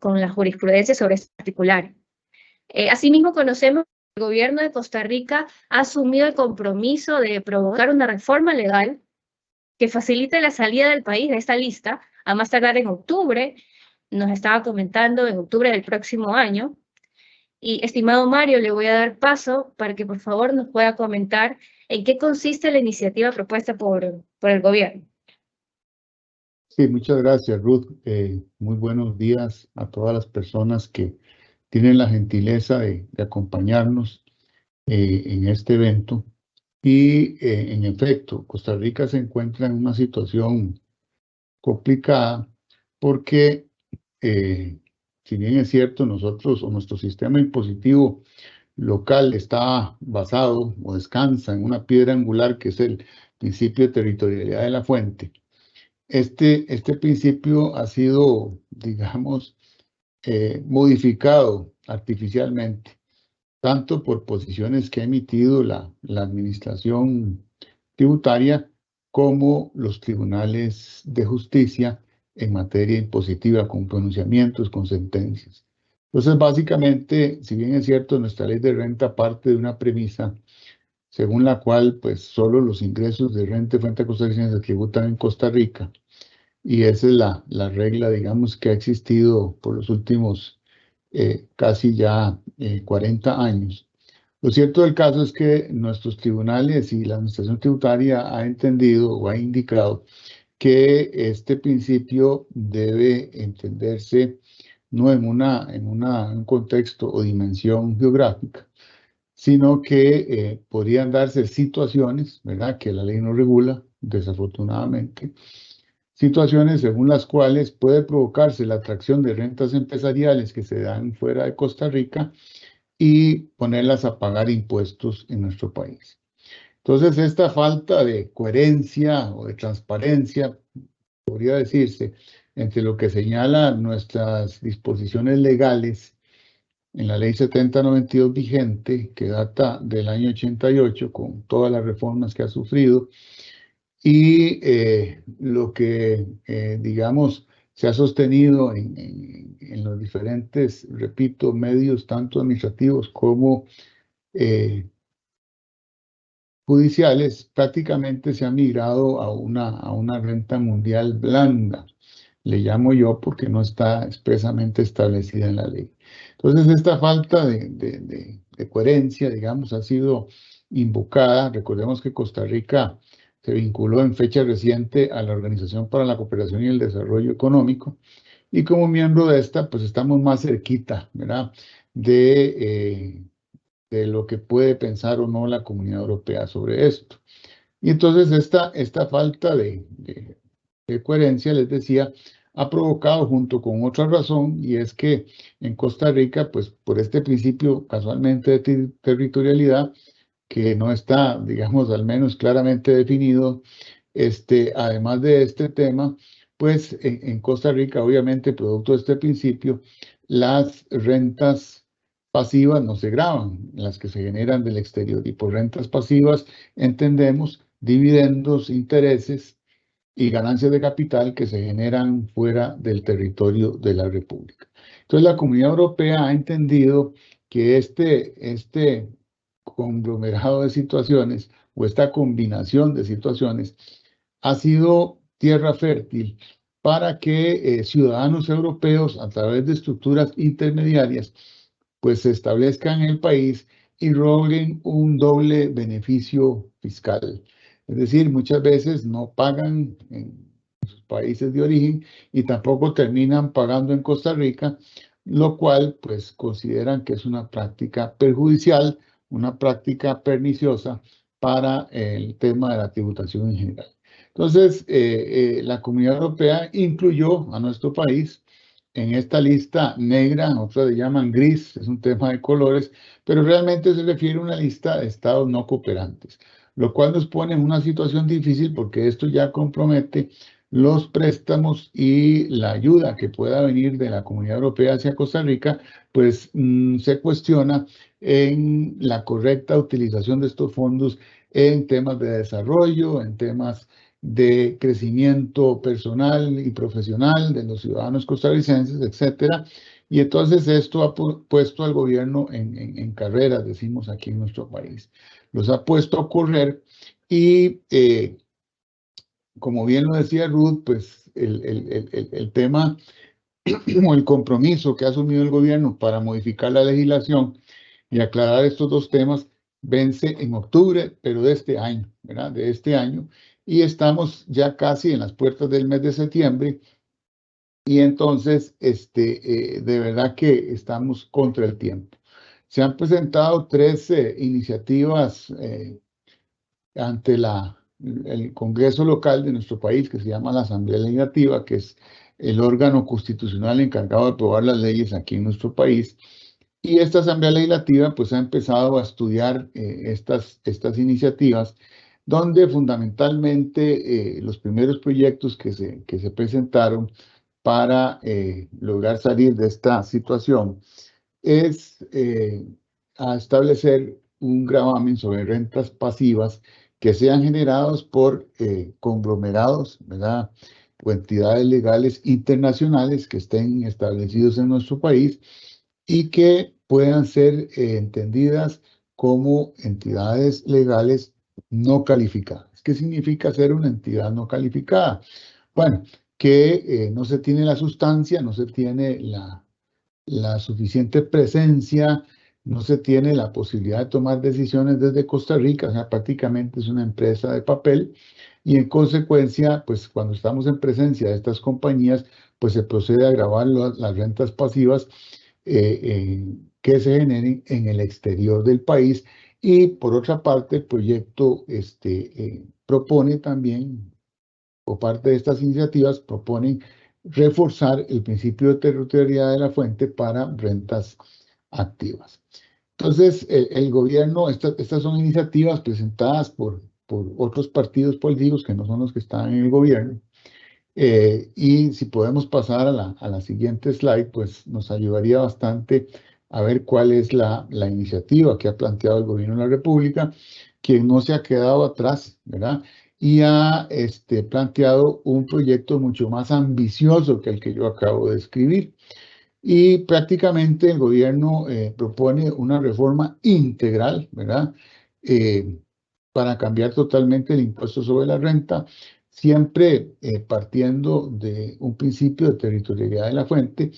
con la jurisprudencia sobre este particular. Asimismo, conocemos que el gobierno de Costa Rica ha asumido el compromiso de provocar una reforma legal que facilite la salida del país de esta lista, a más tardar en octubre, nos estaba comentando en octubre del próximo año. Y, estimado Mario, le voy a dar paso para que por favor nos pueda comentar en qué consiste la iniciativa propuesta por el gobierno. Sí, muchas gracias, Ruth. Muy buenos días a todas las personas que tienen la gentileza de acompañarnos en este evento. Y en efecto, Costa Rica se encuentra en una situación complicada porque, si bien es cierto, nosotros o nuestro sistema impositivo local está basado o descansa en una piedra angular que es el principio de territorialidad de la fuente. Este principio ha sido, digamos, modificado artificialmente, tanto por posiciones que ha emitido la administración tributaria como los tribunales de justicia en materia impositiva, con pronunciamientos, con sentencias. Entonces, básicamente, si bien es cierto, nuestra ley de renta parte de una premisa según la cual pues solo los ingresos de renta y fuente costarricense se tributan en Costa Rica, y esa es la regla, digamos, que ha existido por los últimos casi ya 40 años. Lo cierto del caso es que nuestros tribunales y la administración tributaria ha entendido o ha indicado que este principio debe entenderse no en un contexto o dimensión geográfica, sino que podrían darse situaciones, ¿verdad?, que la ley no regula, desafortunadamente, situaciones según las cuales puede provocarse la atracción de rentas empresariales que se dan fuera de Costa Rica y ponerlas a pagar impuestos en nuestro país. Entonces, esta falta de coherencia o de transparencia, podría decirse, entre lo que señalan nuestras disposiciones legales en la Ley 7092 vigente, que data del año 88, con todas las reformas que ha sufrido, y lo que, digamos, se ha sostenido en los diferentes, repito, medios, tanto administrativos como judiciales, prácticamente se ha migrado a una renta mundial blanda. Le llamo yo porque no está expresamente establecida en la ley. Entonces, esta falta de coherencia, digamos, ha sido invocada. Recordemos que Costa Rica se vinculó en fecha reciente a la Organización para la Cooperación y el Desarrollo Económico, y como miembro de esta, pues estamos más cerquita, ¿verdad?, de lo que puede pensar o no la Comunidad Europea sobre esto. Y entonces esta falta de coherencia, les decía, ha provocado junto con otra razón, y es que en Costa Rica, pues por este principio casualmente de territorialidad, que no está, digamos, al menos claramente definido, además de este tema, pues en Costa Rica, obviamente, producto de este principio, las rentas pasivas no se gravan, las que se generan del exterior. Y por rentas pasivas entendemos dividendos, intereses y ganancias de capital que se generan fuera del territorio de la República. Entonces, la Comunidad Europea ha entendido que este conglomerado de situaciones o esta combinación de situaciones ha sido tierra fértil para que ciudadanos europeos, a través de estructuras intermediarias, pues se establezcan en el país y logren un doble beneficio fiscal. Es decir, muchas veces no pagan en sus países de origen y tampoco terminan pagando en Costa Rica, lo cual pues consideran que es una práctica perjudicial, una práctica perniciosa para el tema de la tributación en general. Entonces, la Comunidad Europea incluyó a nuestro país en esta lista negra, otros le llaman gris, es un tema de colores, pero realmente se refiere a una lista de estados no cooperantes, lo cual nos pone en una situación difícil porque esto ya compromete los préstamos y la ayuda que pueda venir de la Comunidad Europea hacia Costa Rica, pues se cuestiona en la correcta utilización de estos fondos en temas de desarrollo, en temas de crecimiento personal y profesional de los ciudadanos costarricenses, etcétera. Y entonces esto ha puesto al gobierno en carreras, decimos aquí en nuestro país. Los ha puesto a correr y, como bien lo decía Ruth, pues el tema o el compromiso que ha asumido el gobierno para modificar la legislación y aclarar estos dos temas vence en octubre, pero de este año, ¿verdad? De este año. Y estamos ya casi en las puertas del mes de septiembre, y entonces, de verdad que estamos contra el tiempo. Se han presentado 13 iniciativas ante el Congreso local de nuestro país, que se llama la Asamblea Legislativa, que es el órgano constitucional encargado de aprobar las leyes aquí en nuestro país. Y esta Asamblea Legislativa pues ha empezado a estudiar estas iniciativas, donde fundamentalmente los primeros proyectos que se presentaron para lograr salir de esta situación es a establecer un gravamen sobre rentas pasivas que sean generados por conglomerados, ¿verdad?, o entidades legales internacionales que estén establecidos en nuestro país y que puedan ser entendidas como entidades legales no calificadas. ¿Qué significa ser una entidad no calificada? Bueno, que no se tiene la sustancia, no se tiene la suficiente presencia, no se tiene la posibilidad de tomar decisiones desde Costa Rica, o sea, prácticamente es una empresa de papel, y en consecuencia, pues cuando estamos en presencia de estas compañías, pues se procede a gravar las rentas pasivas que se generen en el exterior del país. Y por otra parte, el proyecto propone también, o parte de estas iniciativas proponen reforzar el principio de territorialidad de la fuente para rentas activas. Entonces, el gobierno, estas son iniciativas presentadas por otros partidos políticos que no son los que están en el gobierno. Y si podemos pasar a la siguiente slide, pues nos ayudaría bastante a ver cuál es la iniciativa que ha planteado el gobierno de la República, quien no se ha quedado atrás, ¿verdad? Y ha planteado un proyecto mucho más ambicioso que el que yo acabo de describir. Y prácticamente el gobierno propone una reforma integral, ¿verdad? Para cambiar totalmente el impuesto sobre la renta, siempre partiendo de un principio de territorialidad de la fuente.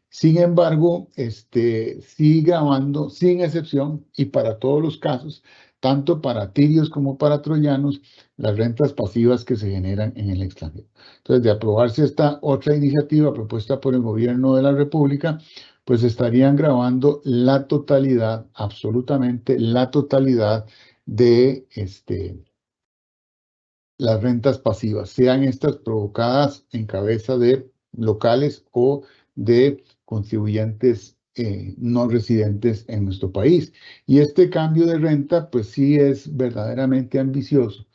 Sin embargo, sigue gravando sin excepción y para todos los casos, tanto para tirios como para troyanos, las rentas pasivas que se generan en el extranjero. Entonces, de aprobarse esta otra iniciativa propuesta por el gobierno de la República, pues estarían gravando la totalidad, absolutamente la totalidad de las rentas pasivas, sean estas provocadas en cabeza de locales o de contribuyentes no residentes en nuestro país. Y este cambio de renta, pues sí es verdaderamente ambicioso,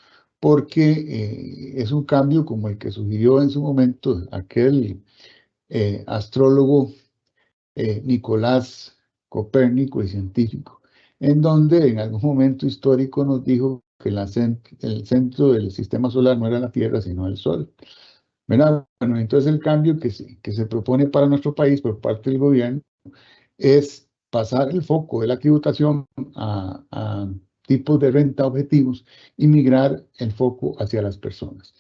porque es un cambio como el que sugirió en su momento aquel astrólogo Nicolás Copérnico y científico, en donde en algún momento histórico nos dijo que el centro del sistema solar no era la Tierra, sino el Sol. ¿Verdad? Bueno, entonces el cambio que se propone para nuestro país por parte del gobierno es pasar el foco de la tributación a tipos de renta objetivos y migrar el foco hacia las personas.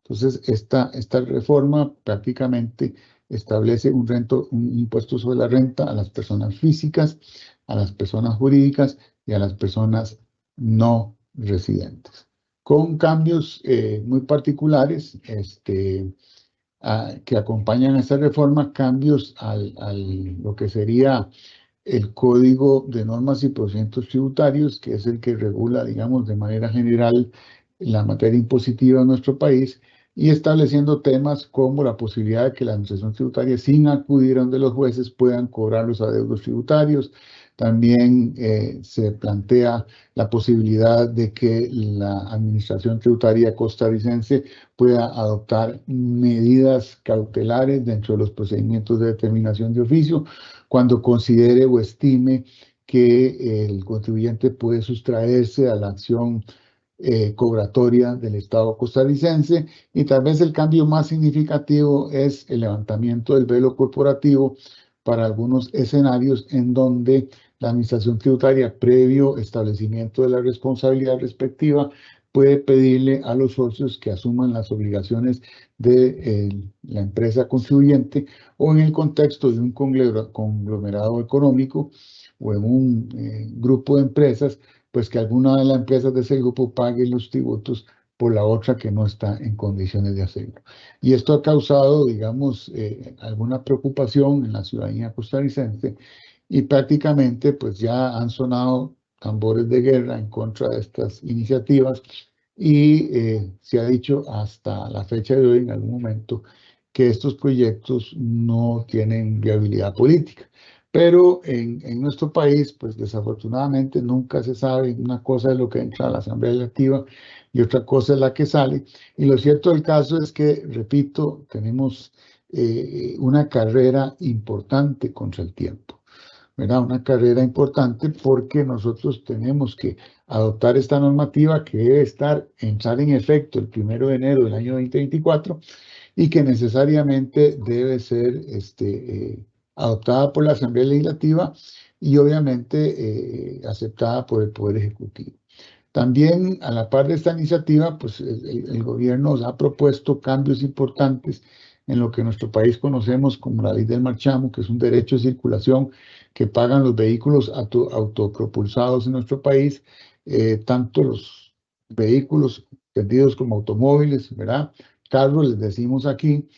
Entonces, esta reforma prácticamente establece un impuesto sobre la renta a las personas físicas, a las personas jurídicas y a las personas no residentes, con cambios muy particulares que acompañan a esta reforma, cambios lo que sería el Código de Normas y Procedimientos Tributarios, que es el que regula, digamos, de manera general la materia impositiva en nuestro país, y estableciendo temas como la posibilidad de que la administración tributaria, sin acudir a donde los jueces, puedan cobrar los adeudos tributarios. También se plantea la posibilidad de que la administración tributaria costarricense pueda adoptar medidas cautelares dentro de los procedimientos de determinación de oficio cuando considere o estime que el contribuyente puede sustraerse a la acción cobratoria del Estado costarricense. Y tal vez el cambio más significativo es el levantamiento del velo corporativo para algunos escenarios en donde la administración tributaria, previo establecimiento de la responsabilidad respectiva, puede pedirle a los socios que asuman las obligaciones de la empresa contribuyente, o en el contexto de un conglomerado económico o en un grupo de empresas, pues que alguna de las empresas de ese grupo pague los tributos por la otra que no está en condiciones de hacerlo. Y esto ha causado, digamos, alguna preocupación en la ciudadanía costarricense, y prácticamente pues ya han sonado tambores de guerra en contra de estas iniciativas, y se ha dicho hasta la fecha de hoy, en algún momento, que estos proyectos no tienen viabilidad política. Pero en nuestro país, pues desafortunadamente nunca se sabe. Una cosa es lo que entra a la Asamblea Legislativa y otra cosa es la que sale. Y lo cierto del caso es que, repito, tenemos una carrera importante contra el tiempo, ¿verdad? Una carrera importante porque nosotros tenemos que adoptar esta normativa que debe entrar en efecto el 1 de enero del año 2024 y que necesariamente debe ser adoptada por la Asamblea Legislativa y obviamente aceptada por el Poder Ejecutivo. También, a la par de esta iniciativa, pues el gobierno ha propuesto cambios importantes en lo que en nuestro país conocemos como la ley del marchamo, que es un derecho de circulación que pagan los vehículos autopropulsados en nuestro país, tanto los vehículos entendidos como automóviles, ¿verdad? Carros, les decimos aquí,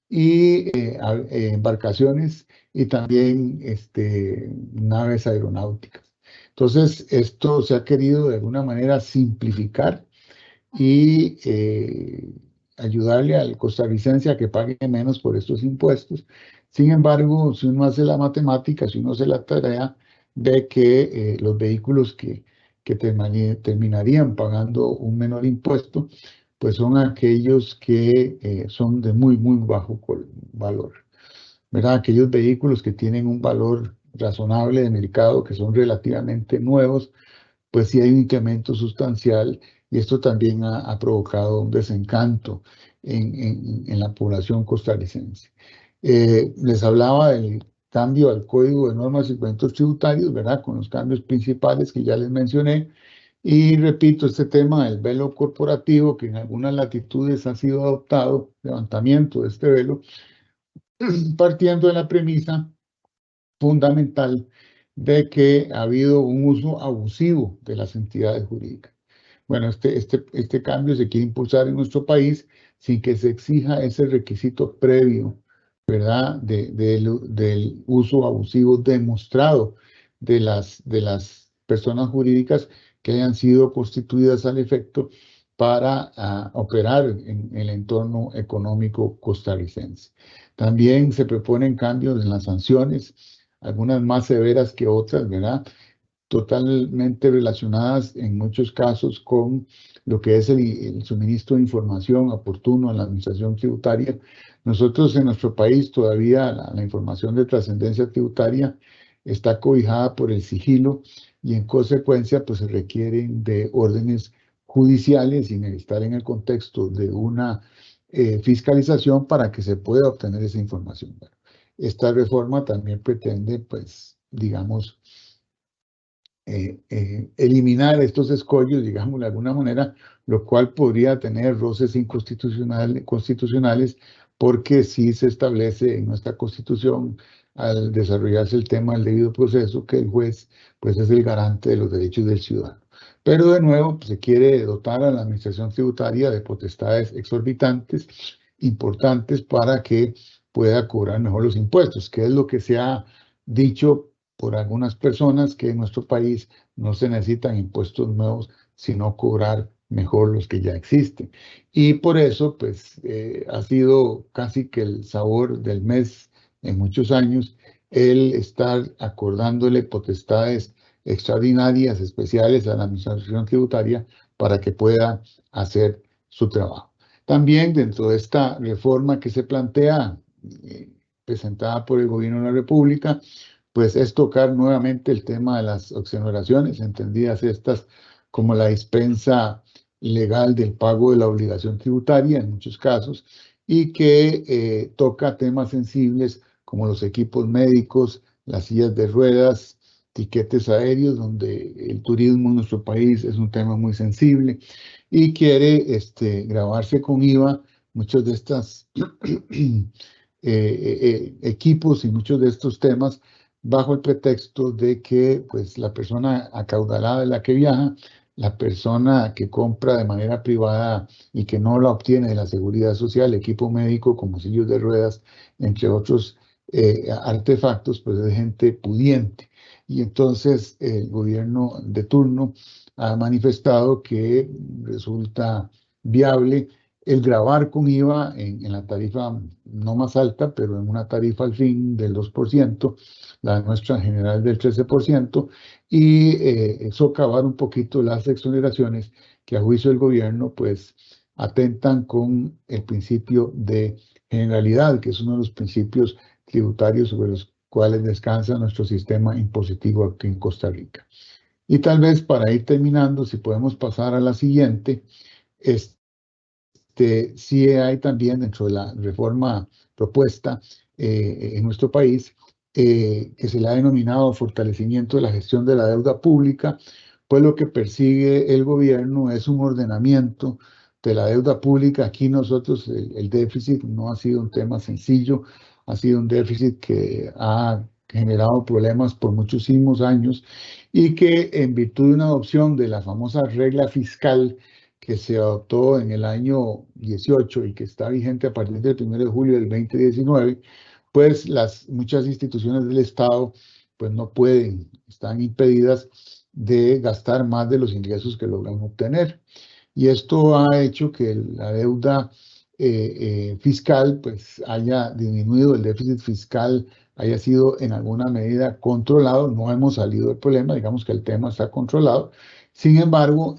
y embarcaciones, y también naves aeronáuticas. Entonces, esto se ha querido de alguna manera simplificar y ayudarle al costarricense a que pague menos por estos impuestos. Sin embargo, si uno hace la matemática, si uno hace la tarea, ve que los vehículos que terminarían pagando un menor impuesto, pues son aquellos que son de muy bajo valor, ¿verdad? Aquellos vehículos que tienen un valor razonable de mercado, que son relativamente nuevos, pues sí hay un incremento sustancial y esto también ha provocado un desencanto en la población costarricense. Les hablaba del cambio al Código de Normas y Cuentos Tributarios, ¿verdad? Con los cambios principales que ya les mencioné. Y repito, este tema del velo corporativo, que en algunas latitudes ha sido adoptado, levantamiento de este velo, partiendo de la premisa fundamental de que ha habido un uso abusivo de las entidades jurídicas. Bueno, este cambio se quiere impulsar en nuestro país sin que se exija ese requisito previo, ¿verdad?, del uso abusivo demostrado de las personas jurídicas que hayan sido constituidas al efecto para operar en el entorno económico costarricense. También se proponen cambios en las sanciones, algunas más severas que otras, ¿verdad?, totalmente relacionadas en muchos casos con lo que es el suministro de información oportuno a la administración tributaria. Nosotros en nuestro país todavía la información de trascendencia tributaria está cobijada por el sigilo y en consecuencia pues se requieren de órdenes judiciales sin estar en el contexto de una fiscalización para que se pueda obtener esa información. Bueno, esta reforma también pretende, pues, digamos, eliminar estos escollos, digamos, de alguna manera, lo cual podría tener roces constitucionales, porque sí se establece en nuestra Constitución, al desarrollarse el tema del debido proceso, que el juez, pues, es el garante de los derechos del ciudadano. Pero de nuevo, pues, se quiere dotar a la administración tributaria de potestades exorbitantes, importantes, para que pueda cobrar mejor los impuestos, que es lo que se ha dicho por algunas personas, que en nuestro país no se necesitan impuestos nuevos, sino cobrar mejor los que ya existen. Y por eso, pues, ha sido casi que el sabor del mes en muchos años el estar acordándole potestades extraordinarias, especiales a la administración tributaria para que pueda hacer su trabajo. También dentro de esta reforma que se plantea, presentada por el Gobierno de la República, pues es tocar nuevamente el tema de las exoneraciones, entendidas estas como la dispensa legal del pago de la obligación tributaria en muchos casos, y que toca temas sensibles como los equipos médicos, las sillas de ruedas, tiquetes aéreos, donde el turismo en nuestro país es un tema muy sensible, y quiere gravarse con IVA muchos de estos equipos y muchos de estos temas, bajo el pretexto de que, pues, la persona acaudalada de la que viaja, la persona que compra de manera privada y que no la obtiene de la seguridad social, equipo médico como sillas de ruedas, entre otros artefactos, pues es gente pudiente. Y entonces el gobierno de turno ha manifestado que resulta viable el gravar con IVA en la tarifa no más alta, pero en una tarifa al fin del 2%, la nuestra general del 13%, y socavar un poquito las exoneraciones que a juicio del gobierno, pues, atentan con el principio de generalidad, que es uno de los principios tributarios sobre los cuales descansa nuestro sistema impositivo aquí en Costa Rica. Y tal vez para ir terminando, si podemos pasar a la siguiente, sí hay también dentro de la reforma propuesta en nuestro país, que se le ha denominado fortalecimiento de la gestión de la deuda pública, pues lo que persigue el gobierno es un ordenamiento de la deuda pública. Aquí nosotros el déficit no ha sido un tema sencillo, ha sido un déficit que ha generado problemas por muchísimos años y que en virtud de una adopción de la famosa regla fiscal que se adoptó en el año 18 y que está vigente a partir del 1 de julio del 2019, pues muchas instituciones del Estado pues no pueden, están impedidas de gastar más de los ingresos que logran obtener. y esto ha hecho que la deuda fiscal pues haya disminuido, el déficit fiscal haya sido en alguna medida controlado. No hemos salido del problema, digamos que el tema está controlado. Sin embargo,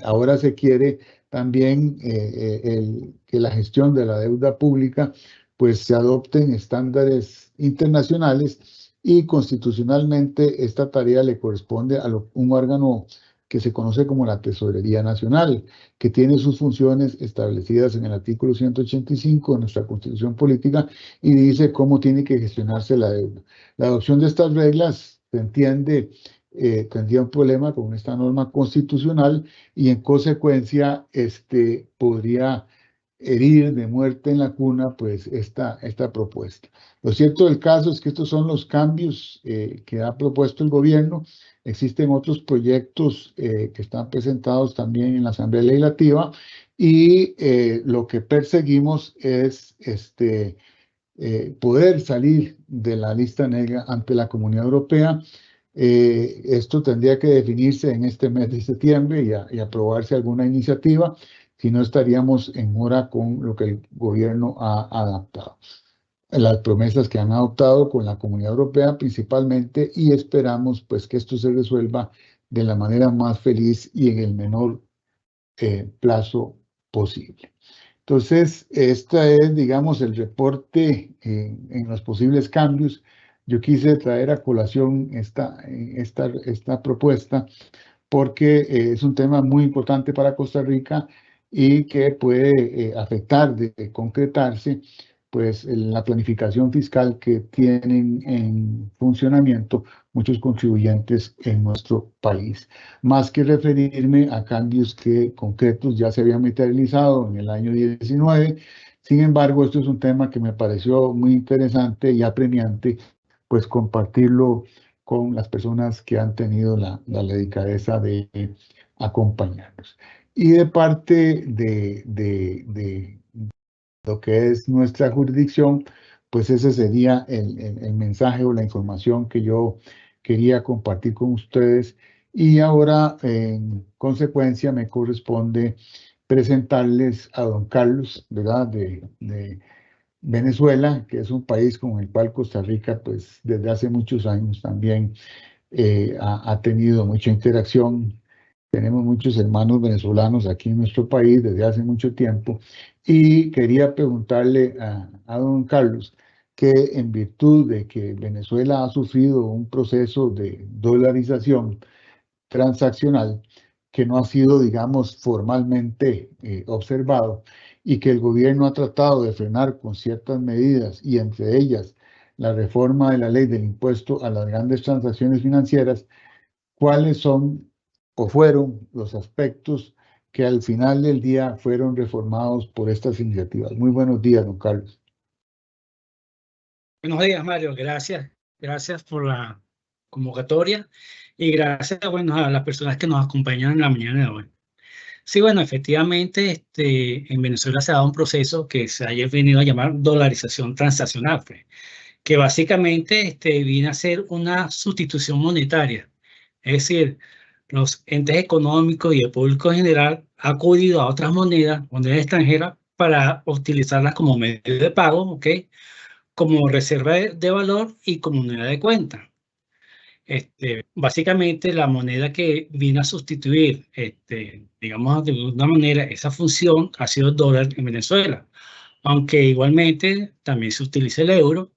ahora se quiere también que la gestión de la deuda pública pues se adopten estándares internacionales, y constitucionalmente esta tarea le corresponde a un órgano que se conoce como la Tesorería Nacional, que tiene sus funciones establecidas en el artículo 185 de nuestra Constitución Política y dice cómo tiene que gestionarse la deuda. La adopción de estas reglas, se entiende, tendría un problema con esta norma constitucional, y en consecuencia podría herir de muerte en la cuna pues esta propuesta. Lo cierto del caso es que estos son los cambios que ha propuesto el gobierno. Existen otros proyectos que están presentados también en la Asamblea Legislativa, y lo que perseguimos es poder salir de la lista negra ante la Comunidad Europea. Esto tendría que definirse en este mes de septiembre y aprobarse alguna iniciativa, si no estaríamos en mora con lo que el gobierno ha adaptado, las promesas que han adoptado con la Comunidad Europea principalmente, y esperamos pues que esto se resuelva de la manera más feliz y en el menor plazo posible. Entonces, este es, digamos, el reporte en los posibles cambios. Yo quise traer a colación esta propuesta porque es un tema muy importante para Costa Rica y que puede afectar de concretarse pues la planificación fiscal que tienen en funcionamiento muchos contribuyentes en nuestro país. Más que referirme a cambios concretos ya se habían materializado en el año 19, sin embargo, esto es un tema que me pareció muy interesante y apremiante, pues compartirlo con las personas que han tenido la delicadeza de acompañarnos. Y de parte de lo que es nuestra jurisdicción, pues ese sería el mensaje o la información que yo quería compartir con ustedes. Y ahora, en consecuencia, me corresponde presentarles a don Carlos, ¿verdad?, de Venezuela, que es un país con el cual Costa Rica, pues desde hace muchos años también ha tenido mucha interacción. Tenemos muchos hermanos venezolanos aquí en nuestro país desde hace mucho tiempo, y quería preguntarle a don Carlos que, en virtud de que Venezuela ha sufrido un proceso de dolarización transaccional que no ha sido, digamos, formalmente observado, y que el gobierno ha tratado de frenar con ciertas medidas, y entre ellas la reforma de la ley del impuesto a las grandes transacciones financieras, ¿cuáles son o fueron los aspectos que al final del día fueron reformados por estas iniciativas? Muy buenos días, don Carlos. Buenos días, Mario. Gracias. Gracias por la convocatoria y gracias, bueno, a las personas que nos acompañan en la mañana de hoy. Sí, bueno, efectivamente, en Venezuela se ha dado un proceso que se ha venido a llamar dolarización transaccional, que básicamente viene a ser una sustitución monetaria. Es decir, los entes económicos y el público en general ha acudido a otras monedas extranjeras, para utilizarlas como medio de pago, ¿ok?, como reserva de valor y como moneda de cuenta. Básicamente la moneda que viene a sustituir, digamos de alguna manera, esa función ha sido el dólar en Venezuela, aunque igualmente también se utiliza el euro.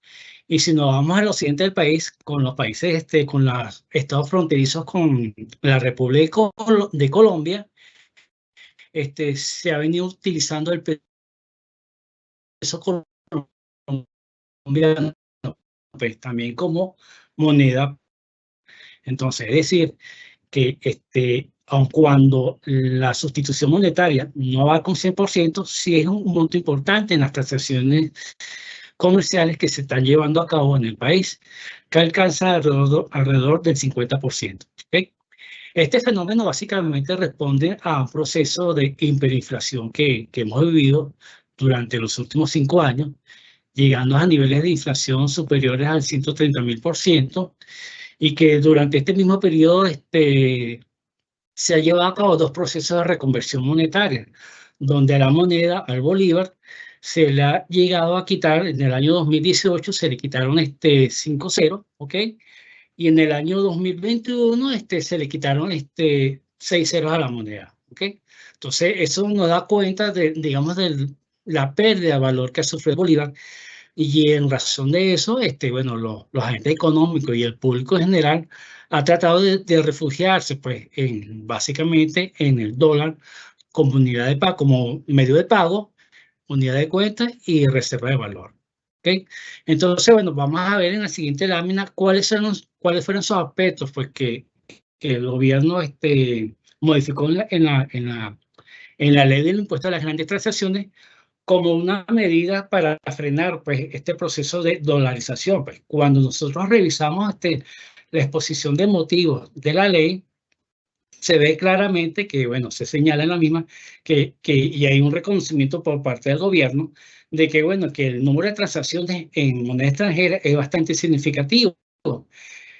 Y si nos vamos al occidente del país, con los países, con los estados fronterizos con la República de Colombia, se ha venido utilizando el peso colombiano pues también como moneda. Entonces, es decir, que aun cuando la sustitución monetaria no va con 100%, sí es un monto importante en las transacciones comerciales que se están llevando a cabo en el país, que alcanza alrededor del 50%. ¿Okay? Este fenómeno básicamente responde a un proceso de hiperinflación que hemos vivido durante los últimos 5 años, llegando a niveles de inflación superiores al 130.000%, y que durante este mismo periodo se ha llevado a cabo 2 procesos de reconversión monetaria, donde a la moneda, al bolívar, se le ha llegado a quitar, en el año 2018 se le quitaron 5 ceros, ¿ok? Y en el año 2021 se le quitaron 6 ceros a la moneda, ¿ok? Entonces, eso nos da cuenta de, digamos, de la pérdida de valor que ha sufrido el bolívar. Y en razón de eso, bueno, los agentes económicos y el público en general ha tratado de refugiarse, pues, básicamente en el dólar como unidad de pago, como medio de pago, unidad de cuenta y reserva de valor. ¿Okay? Entonces, bueno, vamos a ver en la siguiente lámina cuáles fueron esos aspectos pues, que el gobierno modificó en la ley del impuesto a las grandes transacciones como una medida para frenar pues, este proceso de dolarización. Pues, cuando nosotros revisamos la exposición de motivos de la ley, se ve claramente que, bueno, se señala en la misma y hay un reconocimiento por parte del gobierno de que, bueno, que el número de transacciones en moneda extranjera es bastante significativo.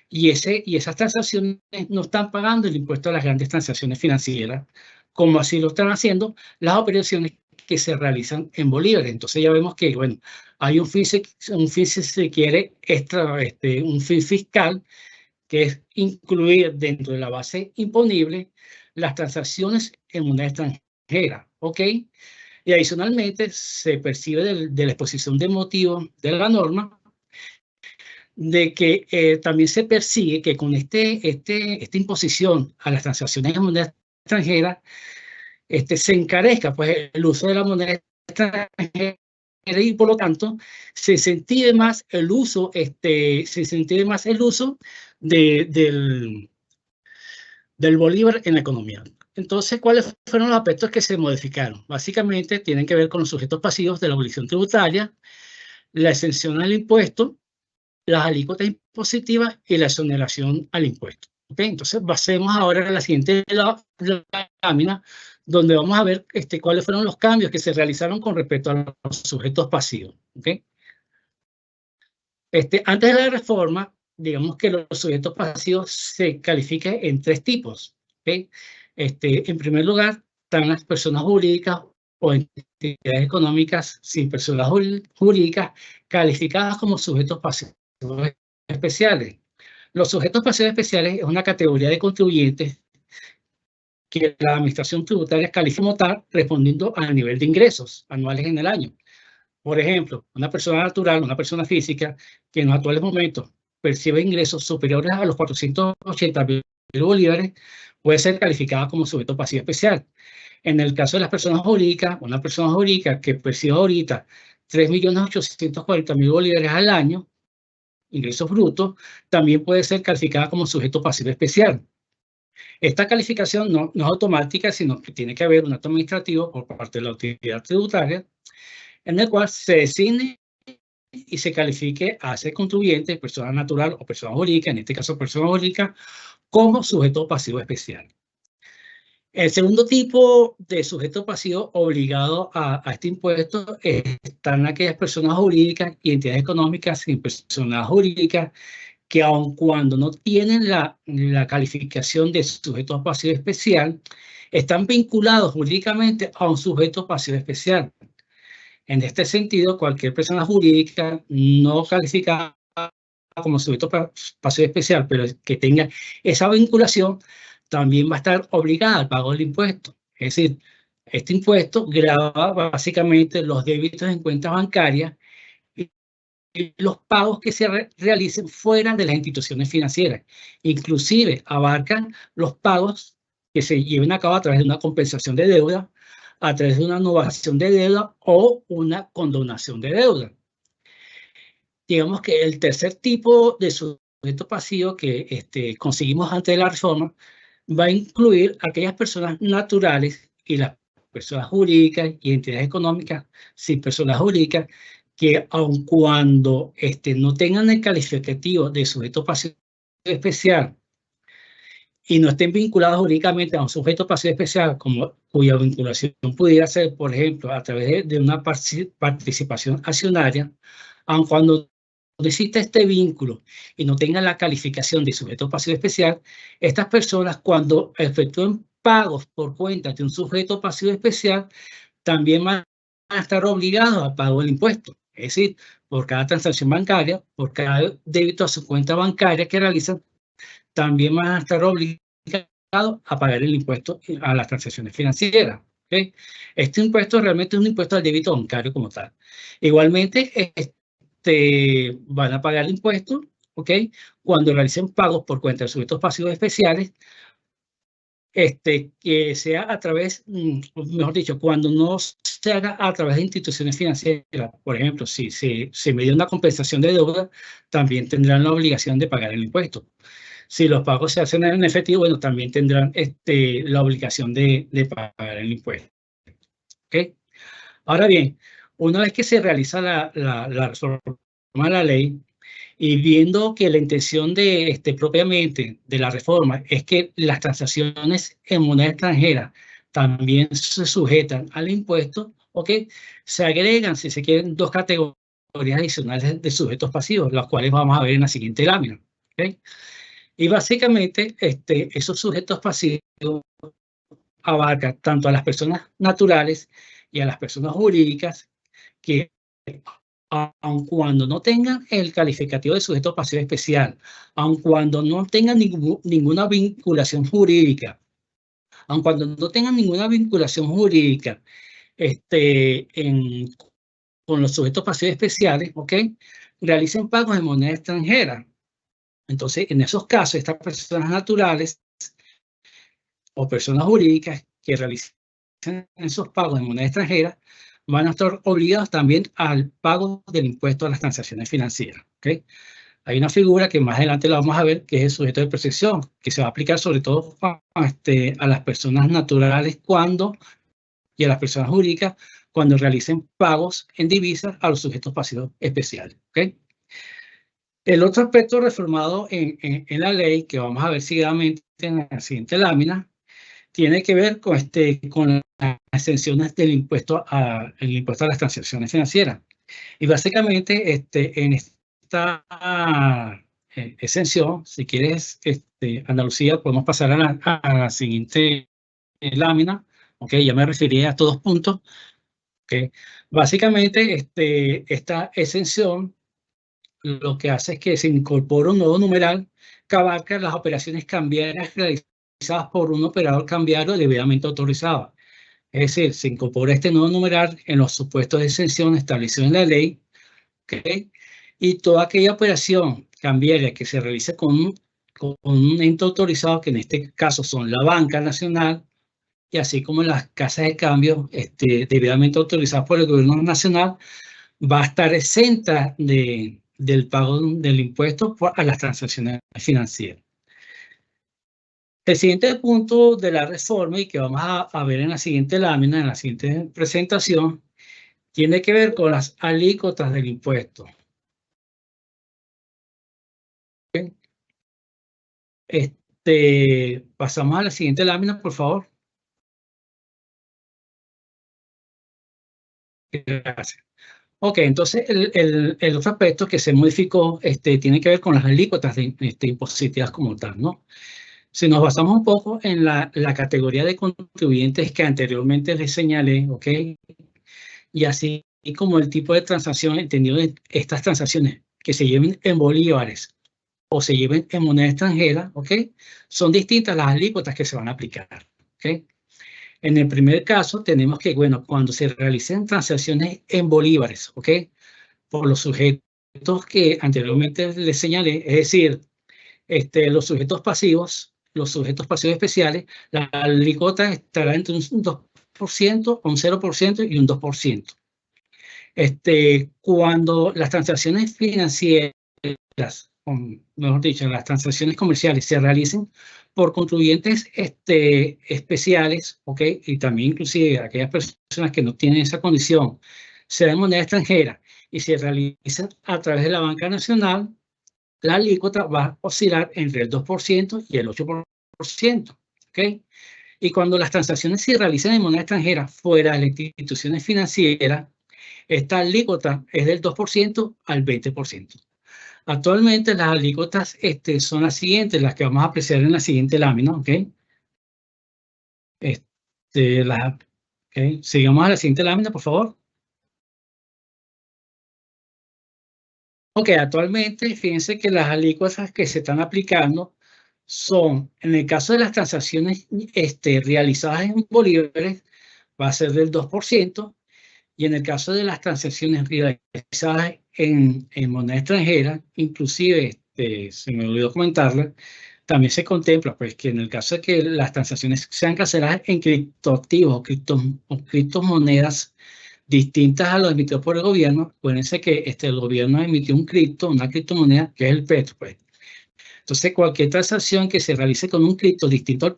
Y esas transacciones no están pagando el impuesto a las grandes transacciones financieras, como así lo están haciendo las operaciones que se realizan en bolívares. Entonces ya vemos que, bueno, hay un fin, si se quiere, un fin fiscal, que es incluir dentro de la base imponible las transacciones en moneda extranjera, ¿ok? Y adicionalmente se percibe de la exposición de motivos de la norma de que también se persigue que con esta imposición a las transacciones en moneda extranjera se encarezca pues, el uso de la moneda extranjera y por lo tanto se incentive más el uso, del bolívar en la economía. Entonces, ¿cuáles fueron los aspectos que se modificaron? Básicamente tienen que ver con los sujetos pasivos de la abolición tributaria, la exención al impuesto, las alícuotas impositivas y la exoneración al impuesto. ¿Okay? Entonces, pasemos ahora a la siguiente lámina, donde vamos a ver cuáles fueron los cambios que se realizaron con respecto a los sujetos pasivos. ¿Okay? Antes de la reforma, digamos que los sujetos pasivos se califican en 3 tipos. ¿Okay? En primer lugar, están las personas jurídicas o entidades económicas sin personas jurídicas calificadas como sujetos pasivos especiales. Los sujetos pasivos especiales es una categoría de contribuyentes que la administración tributaria califica como tal respondiendo al nivel de ingresos anuales en el año. Por ejemplo, una persona natural, una persona física que en los actuales momentos percibe ingresos superiores a los 480.000 bolívares puede ser calificada como sujeto pasivo especial. En el caso de las personas jurídicas, una persona jurídica que percibe ahorita 3.840.000 bolívares al año, ingresos brutos, también puede ser calificada como sujeto pasivo especial. Esta calificación no es automática, sino que tiene que haber un acto administrativo por parte de la autoridad tributaria en el cual se designe y se califique a ese contribuyente, persona natural o persona jurídica, en este caso persona jurídica, como sujeto pasivo especial. El segundo tipo de sujeto pasivo obligado a este impuesto están aquellas personas jurídicas y entidades económicas sin personas jurídicas que aun cuando no tienen la calificación de sujeto pasivo especial, están vinculados jurídicamente a un sujeto pasivo especial. En este sentido, cualquier persona jurídica no calificada como sujeto pasivo especial, pero que tenga esa vinculación, también va a estar obligada al pago del impuesto. Es decir, este impuesto grava básicamente los débitos en cuentas bancarias y los pagos que se realicen fuera de las instituciones financieras. Inclusive abarcan los pagos que se lleven a cabo a través de una compensación de deuda, a través de una novación de deuda o una condonación de deuda. Digamos que el tercer tipo de sujeto pasivo que conseguimos antes de la reforma va a incluir aquellas personas naturales y las personas jurídicas y entidades económicas sin personas jurídicas que aun cuando no tengan el calificativo de sujeto pasivo especial y no estén vinculados jurídicamente a un sujeto pasivo especial, cuya vinculación pudiera ser, por ejemplo, a través de una participación accionaria, aun cuando no existe este vínculo y no tengan la calificación de sujeto pasivo especial, estas personas cuando efectúen pagos por cuenta de un sujeto pasivo especial, también van a estar obligados a pagar el impuesto. Es decir, por cada transacción bancaria, por cada débito a su cuenta bancaria que realizan, también van a estar obligados a pagar el impuesto a las transacciones financieras. ¿Okay? Este impuesto realmente es un impuesto al débito bancario como tal. Igualmente, van a pagar el impuesto, ¿ok? Cuando realicen pagos por cuenta de sujetos pasivos especiales, que sea a través, mejor dicho, cuando no se haga a través de instituciones financieras. Por ejemplo, si se me dio una compensación de deuda, también tendrán la obligación de pagar el impuesto. Si los pagos se hacen en efectivo, bueno, también tendrán la obligación de pagar el impuesto. ¿Ok? Ahora bien, una vez que se realiza la reforma de la ley, y viendo que la intención propiamente de la reforma es que las transacciones en moneda extranjera también se sujetan al impuesto, ¿ok? Se agregan, si se quieren, dos categorías adicionales de sujetos pasivos, las cuales vamos a ver en la siguiente lámina, ¿ok? Y básicamente esos sujetos pasivos abarcan tanto a las personas naturales y a las personas jurídicas que, aun cuando no tengan el calificativo de sujeto pasivo especial, aun cuando no tengan ninguna vinculación jurídica, aun cuando no tengan ninguna vinculación jurídica con los sujetos pasivos especiales, ¿ok? Realicen pagos en moneda extranjera. Entonces, en esos casos, estas personas naturales o personas jurídicas que realicen esos pagos en moneda extranjera van a estar obligados también al pago del impuesto a las transacciones financieras. ¿Okay? Hay una figura que más adelante la vamos a ver, que es el sujeto de percepción, que se va a aplicar sobre todo a las personas naturales y a las personas jurídicas cuando realicen pagos en divisas a los sujetos pasivos especiales. ¿Okay? El otro aspecto reformado en la ley, que vamos a ver seguidamente en la siguiente lámina, tiene que ver con las exenciones del impuesto a las transacciones financieras. Y básicamente en esta exención, si quieres, Ana Lucía, podemos pasar a la siguiente lámina. Ok, ya me referí a estos dos puntos. Okay. Básicamente, esta exención lo que hace es que se incorpora un nuevo numeral que abarca las operaciones cambiarias realizadas por un operador cambiario debidamente autorizado. Es decir, se incorpora este nuevo numeral en los supuestos de exención establecidos en la ley, ¿okay? Y toda aquella operación cambiaria que se realice con un ente autorizado, que en este caso son la Banca Nacional, y así como las casas de cambio debidamente autorizadas por el Gobierno Nacional, va a estar exenta del pago del impuesto a las transacciones financieras. El siguiente punto de la reforma, y que vamos a ver en la siguiente lámina, en la siguiente presentación, tiene que ver con las alícuotas del impuesto. ¿Okay? Pasamos a la siguiente lámina, por favor. Gracias. Ok, entonces el otro aspecto que se modificó tiene que ver con las alícuotas impositivas como tal, ¿no? Si nos basamos un poco en la categoría de contribuyentes que anteriormente les señalé, ¿ok? Y así como el tipo de transacción, entendido de estas transacciones que se lleven en bolívares o se lleven en moneda extranjera, ¿ok? Son distintas las alícuotas que se van a aplicar, ¿ok? En el primer caso tenemos que, bueno, cuando se realicen transacciones en bolívares, ¿ok? Por los sujetos que anteriormente les señalé, es decir, los sujetos pasivos especiales, la alícuota estará entre un 2%, un 0% y un 2%. Cuando las transacciones financieras, mejor dicho, las transacciones comerciales se realicen por contribuyentes especiales, ¿ok? Y también inclusive aquellas personas que no tienen esa condición, sea en moneda extranjera y se realizan a través de la Banca Nacional, la alícuota va a oscilar entre el 2% y el 8%, ¿ok? Y cuando las transacciones se realizan en moneda extranjera fuera de las instituciones financieras, esta alícuota es del 2% al 20%. Actualmente las alícuotas son las siguientes, las que vamos a apreciar en la siguiente lámina, ¿ok? Sigamos a la siguiente lámina, por favor. Ok, actualmente fíjense que las alícuotas que se están aplicando son, en el caso de las transacciones realizadas en bolívares, va a ser del 2%, y en el caso de las transacciones realizadas en moneda extranjera, inclusive, se me olvidó comentarle, también se contempla pues, que en el caso de que las transacciones sean canceladas en criptoactivos o criptomonedas distintas a lo emitido por el gobierno, acuérdense que el gobierno emitió una criptomoneda, que es el Petro. Pues. Entonces, cualquier transacción que se realice con un cripto distinto al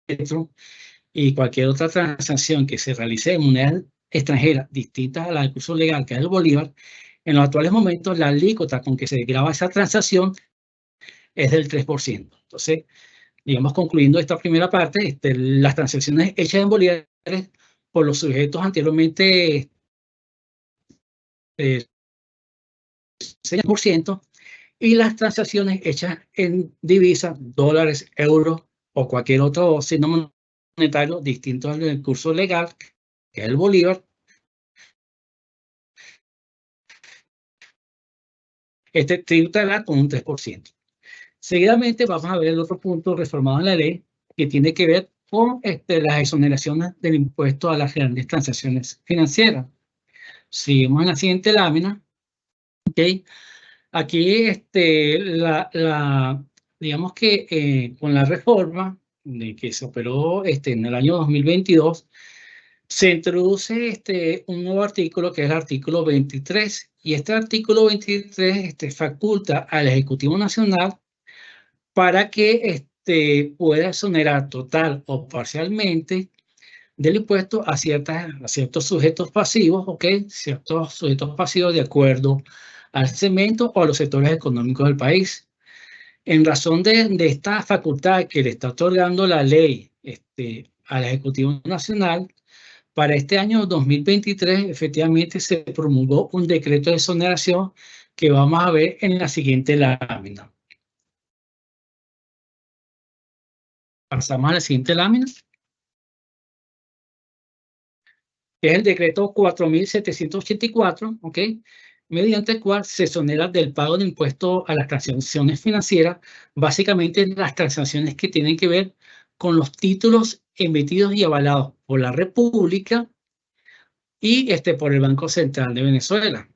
Petro y cualquier otra transacción que se realice en moneda extranjera distintas a la del curso legal, que es el bolívar, en los actuales momentos la alícuota con que se graba esa transacción es del 3%. Entonces, digamos, concluyendo esta primera parte, las transacciones hechas en bolívares por los sujetos anteriormente 6%, y las transacciones hechas en divisas, dólares, euros o cualquier otro signo monetario distinto al del curso legal, que es el bolívar, tributará con un 3%. Seguidamente vamos a ver el otro punto reformado en la ley que tiene que ver con las exoneraciones del impuesto a las grandes transacciones financieras. Seguimos en la siguiente lámina. ¿Okay? Aquí, digamos que con la reforma de que se operó en el año 2022, se introduce un nuevo artículo que es el artículo 23. Y este artículo 23 faculta al Ejecutivo Nacional para que pueda exonerar total o parcialmente del impuesto a ciertos sujetos pasivos, ¿ok? Ciertos sujetos pasivos de acuerdo al segmento o a los sectores económicos del país. En razón de esta facultad que le está otorgando la ley al Ejecutivo Nacional, para este año 2023 efectivamente se promulgó un decreto de exoneración que vamos a ver en la siguiente lámina. Pasamos a la siguiente lámina. Que es el decreto 4.784, ¿ok? Mediante el cual se exonera del pago de impuestos a las transacciones financieras, básicamente las transacciones que tienen que ver con los títulos emitidos y avalados por la República y por el Banco Central de Venezuela.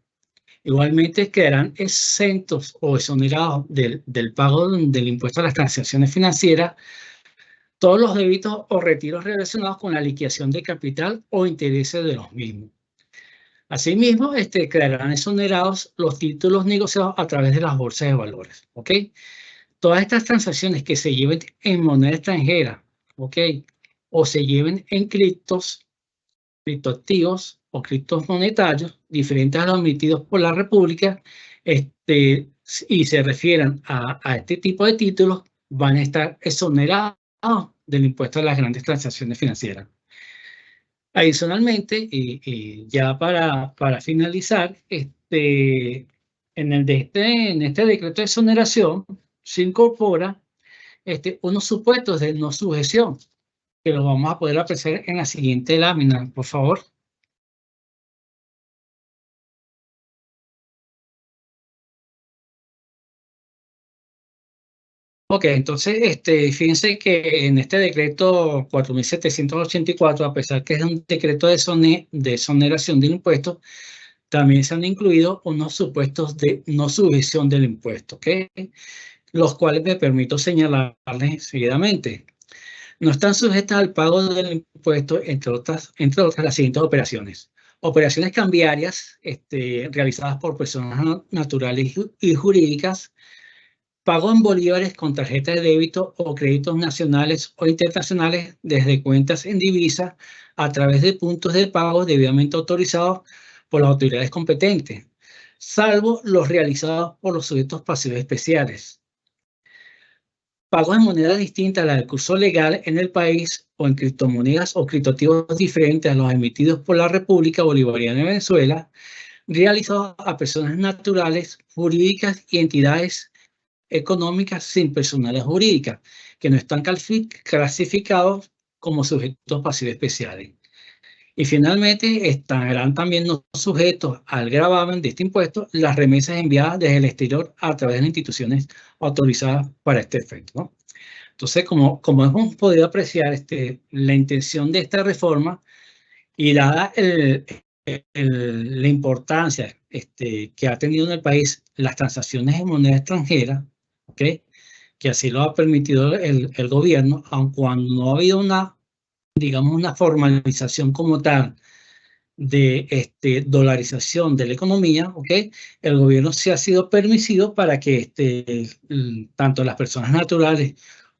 Igualmente quedarán exentos o exonerados del pago del impuesto a las transacciones financieras todos los débitos o retiros relacionados con la liquidación de capital o intereses de los mismos. Asimismo, quedarán exonerados los títulos negociados a través de las bolsas de valores, ¿ok? Todas estas transacciones que se lleven en moneda extranjera, ¿ok? O se lleven en criptoactivos o criptos monetarios diferentes a los emitidos por la República, y se refieran a este tipo de títulos, van a estar exonerados del impuesto a las grandes transacciones financieras. Adicionalmente, y ya para finalizar, en este decreto de exoneración se incorpora unos supuestos de no sujeción, que los vamos a poder apreciar en la siguiente lámina, por favor. Ok, entonces, fíjense que en este decreto 4.784, a pesar que es un decreto de exoneración del impuesto, también se han incluido unos supuestos de no sujeción del impuesto, ¿ok? Los cuales me permito señalarles seguidamente. No están sujetas al pago del impuesto, entre otras las siguientes operaciones. Operaciones cambiarias realizadas por personas naturales y jurídicas, pago en bolívares con tarjeta de débito o créditos nacionales o internacionales desde cuentas en divisa a través de puntos de pago debidamente autorizados por las autoridades competentes, salvo los realizados por los sujetos pasivos especiales. Pagos en moneda distinta a la del curso legal en el país o en criptomonedas o criptoactivos diferentes a los emitidos por la República Bolivariana de Venezuela, realizado a personas naturales, jurídicas y entidades económicas sin personalidad jurídica, que no están clasificados como sujetos pasivos especiales. Y finalmente estarán también no sujetos al gravamen de este impuesto las remesas enviadas desde el exterior a través de las instituciones autorizadas para este efecto, ¿no? Entonces, como hemos podido apreciar la intención de esta reforma y dada la importancia que ha tenido en el país las transacciones en moneda extranjera, ¿okay? Que así lo ha permitido el gobierno, aun cuando no ha habido digamos, una formalización como tal de dolarización de la economía, ¿okay? El gobierno sí ha sido permisivo para que tanto las personas naturales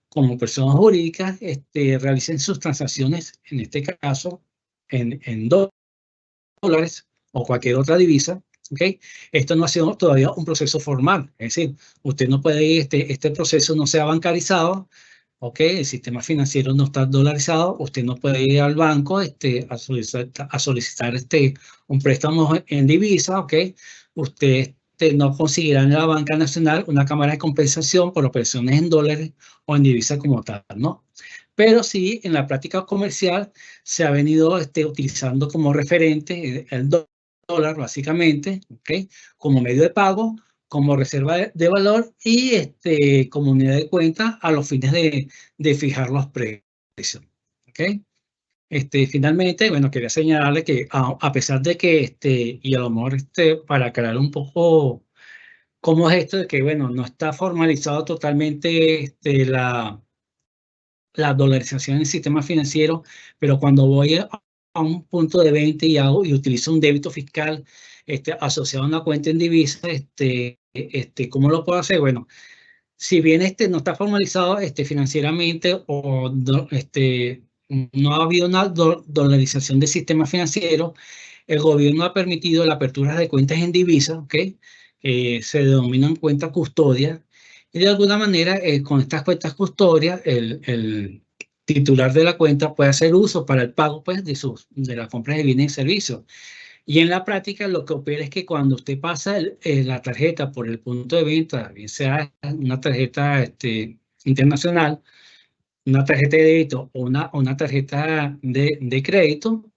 como personas jurídicas realicen sus transacciones, en este caso, en dólares o cualquier otra divisa, ¿okay? Esto no ha sido todavía un proceso formal, es decir, usted no puede ir, este proceso no se ha bancarizado, ¿ok? El sistema financiero no está dolarizado, usted no puede ir al banco a solicitar un préstamo en divisa, ¿ok? Usted no conseguirá en la banca nacional una cámara de compensación por operaciones en dólares o en divisa como tal, ¿no? Pero sí, en la práctica comercial se ha venido utilizando como referente el dólar, básicamente, ¿ok? Como medio de pago, como reserva de valor y como unidad de cuenta a los fines de fijar los precios, ¿ok? Finalmente, bueno, quería señalarle que a pesar de que, y a lo mejor para aclarar un poco cómo es esto de que, bueno, no está formalizado totalmente la dolarización en el sistema financiero, pero cuando voy a un punto de venta y utilizo un débito fiscal asociado a una cuenta en divisa, ¿cómo lo puedo hacer? Bueno, si bien no está formalizado financieramente o no ha habido una dolarización del sistema financiero, el gobierno ha permitido la apertura de cuentas en divisa, ¿ok? Se denominan cuentas custodias, y de alguna manera con estas cuentas custodias el titular de la cuenta puede hacer uso para el pago pues, de la compra de bienes y servicios. Y en la práctica lo que opera es que cuando usted pasa la tarjeta por el punto de venta, bien sea una tarjeta internacional, una tarjeta de débito o una tarjeta de crédito,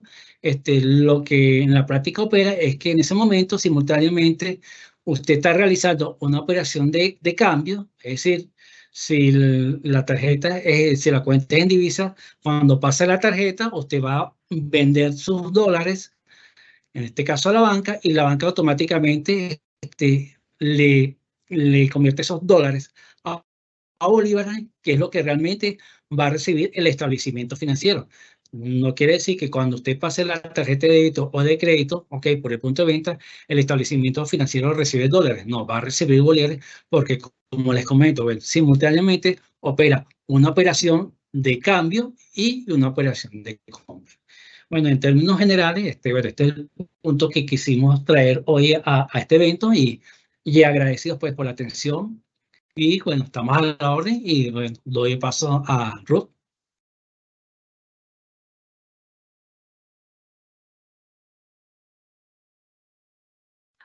lo que en la práctica opera es que en ese momento simultáneamente usted está realizando una operación de cambio, es decir, si la tarjeta, si la cuenta es en divisa, cuando pasa la tarjeta usted va a vender sus dólares, en este caso a la banca, y la banca automáticamente le convierte esos dólares a bolívares, que es lo que realmente va a recibir el establecimiento financiero. No quiere decir que cuando usted pase la tarjeta de débito o de crédito, ok, por el punto de venta, el establecimiento financiero recibe dólares. No, va a recibir bolívares porque, como les comento, simultáneamente opera una operación de cambio y una operación de compra. Bueno, en términos generales, este es el punto que quisimos traer hoy a este evento y agradecidos pues por la atención. Y bueno, estamos a la orden y bueno, doy paso a Ruth.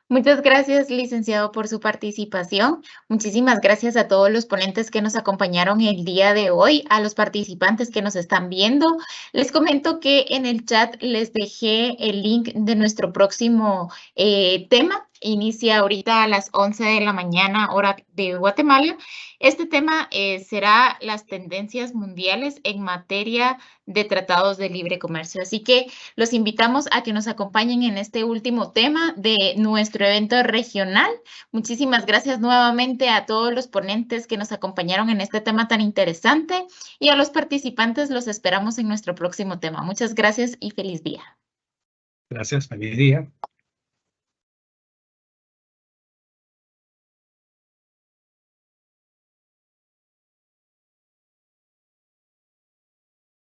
Muchas gracias, licenciado, por su participación. Muchísimas gracias a todos los ponentes que nos acompañaron el día de hoy, a los participantes que nos están viendo. Les comento que en el chat les dejé el link de nuestro próximo tema. Inicia ahorita a las 11 de la mañana, hora de Guatemala. Este tema será las tendencias mundiales en materia de tratados de libre comercio. Así que los invitamos a que nos acompañen en este último tema de nuestro evento regional. Muchísimas gracias nuevamente a todos los ponentes que nos acompañaron en este tema tan interesante y a los participantes los esperamos en nuestro próximo tema. Muchas gracias y feliz día. Gracias, feliz día.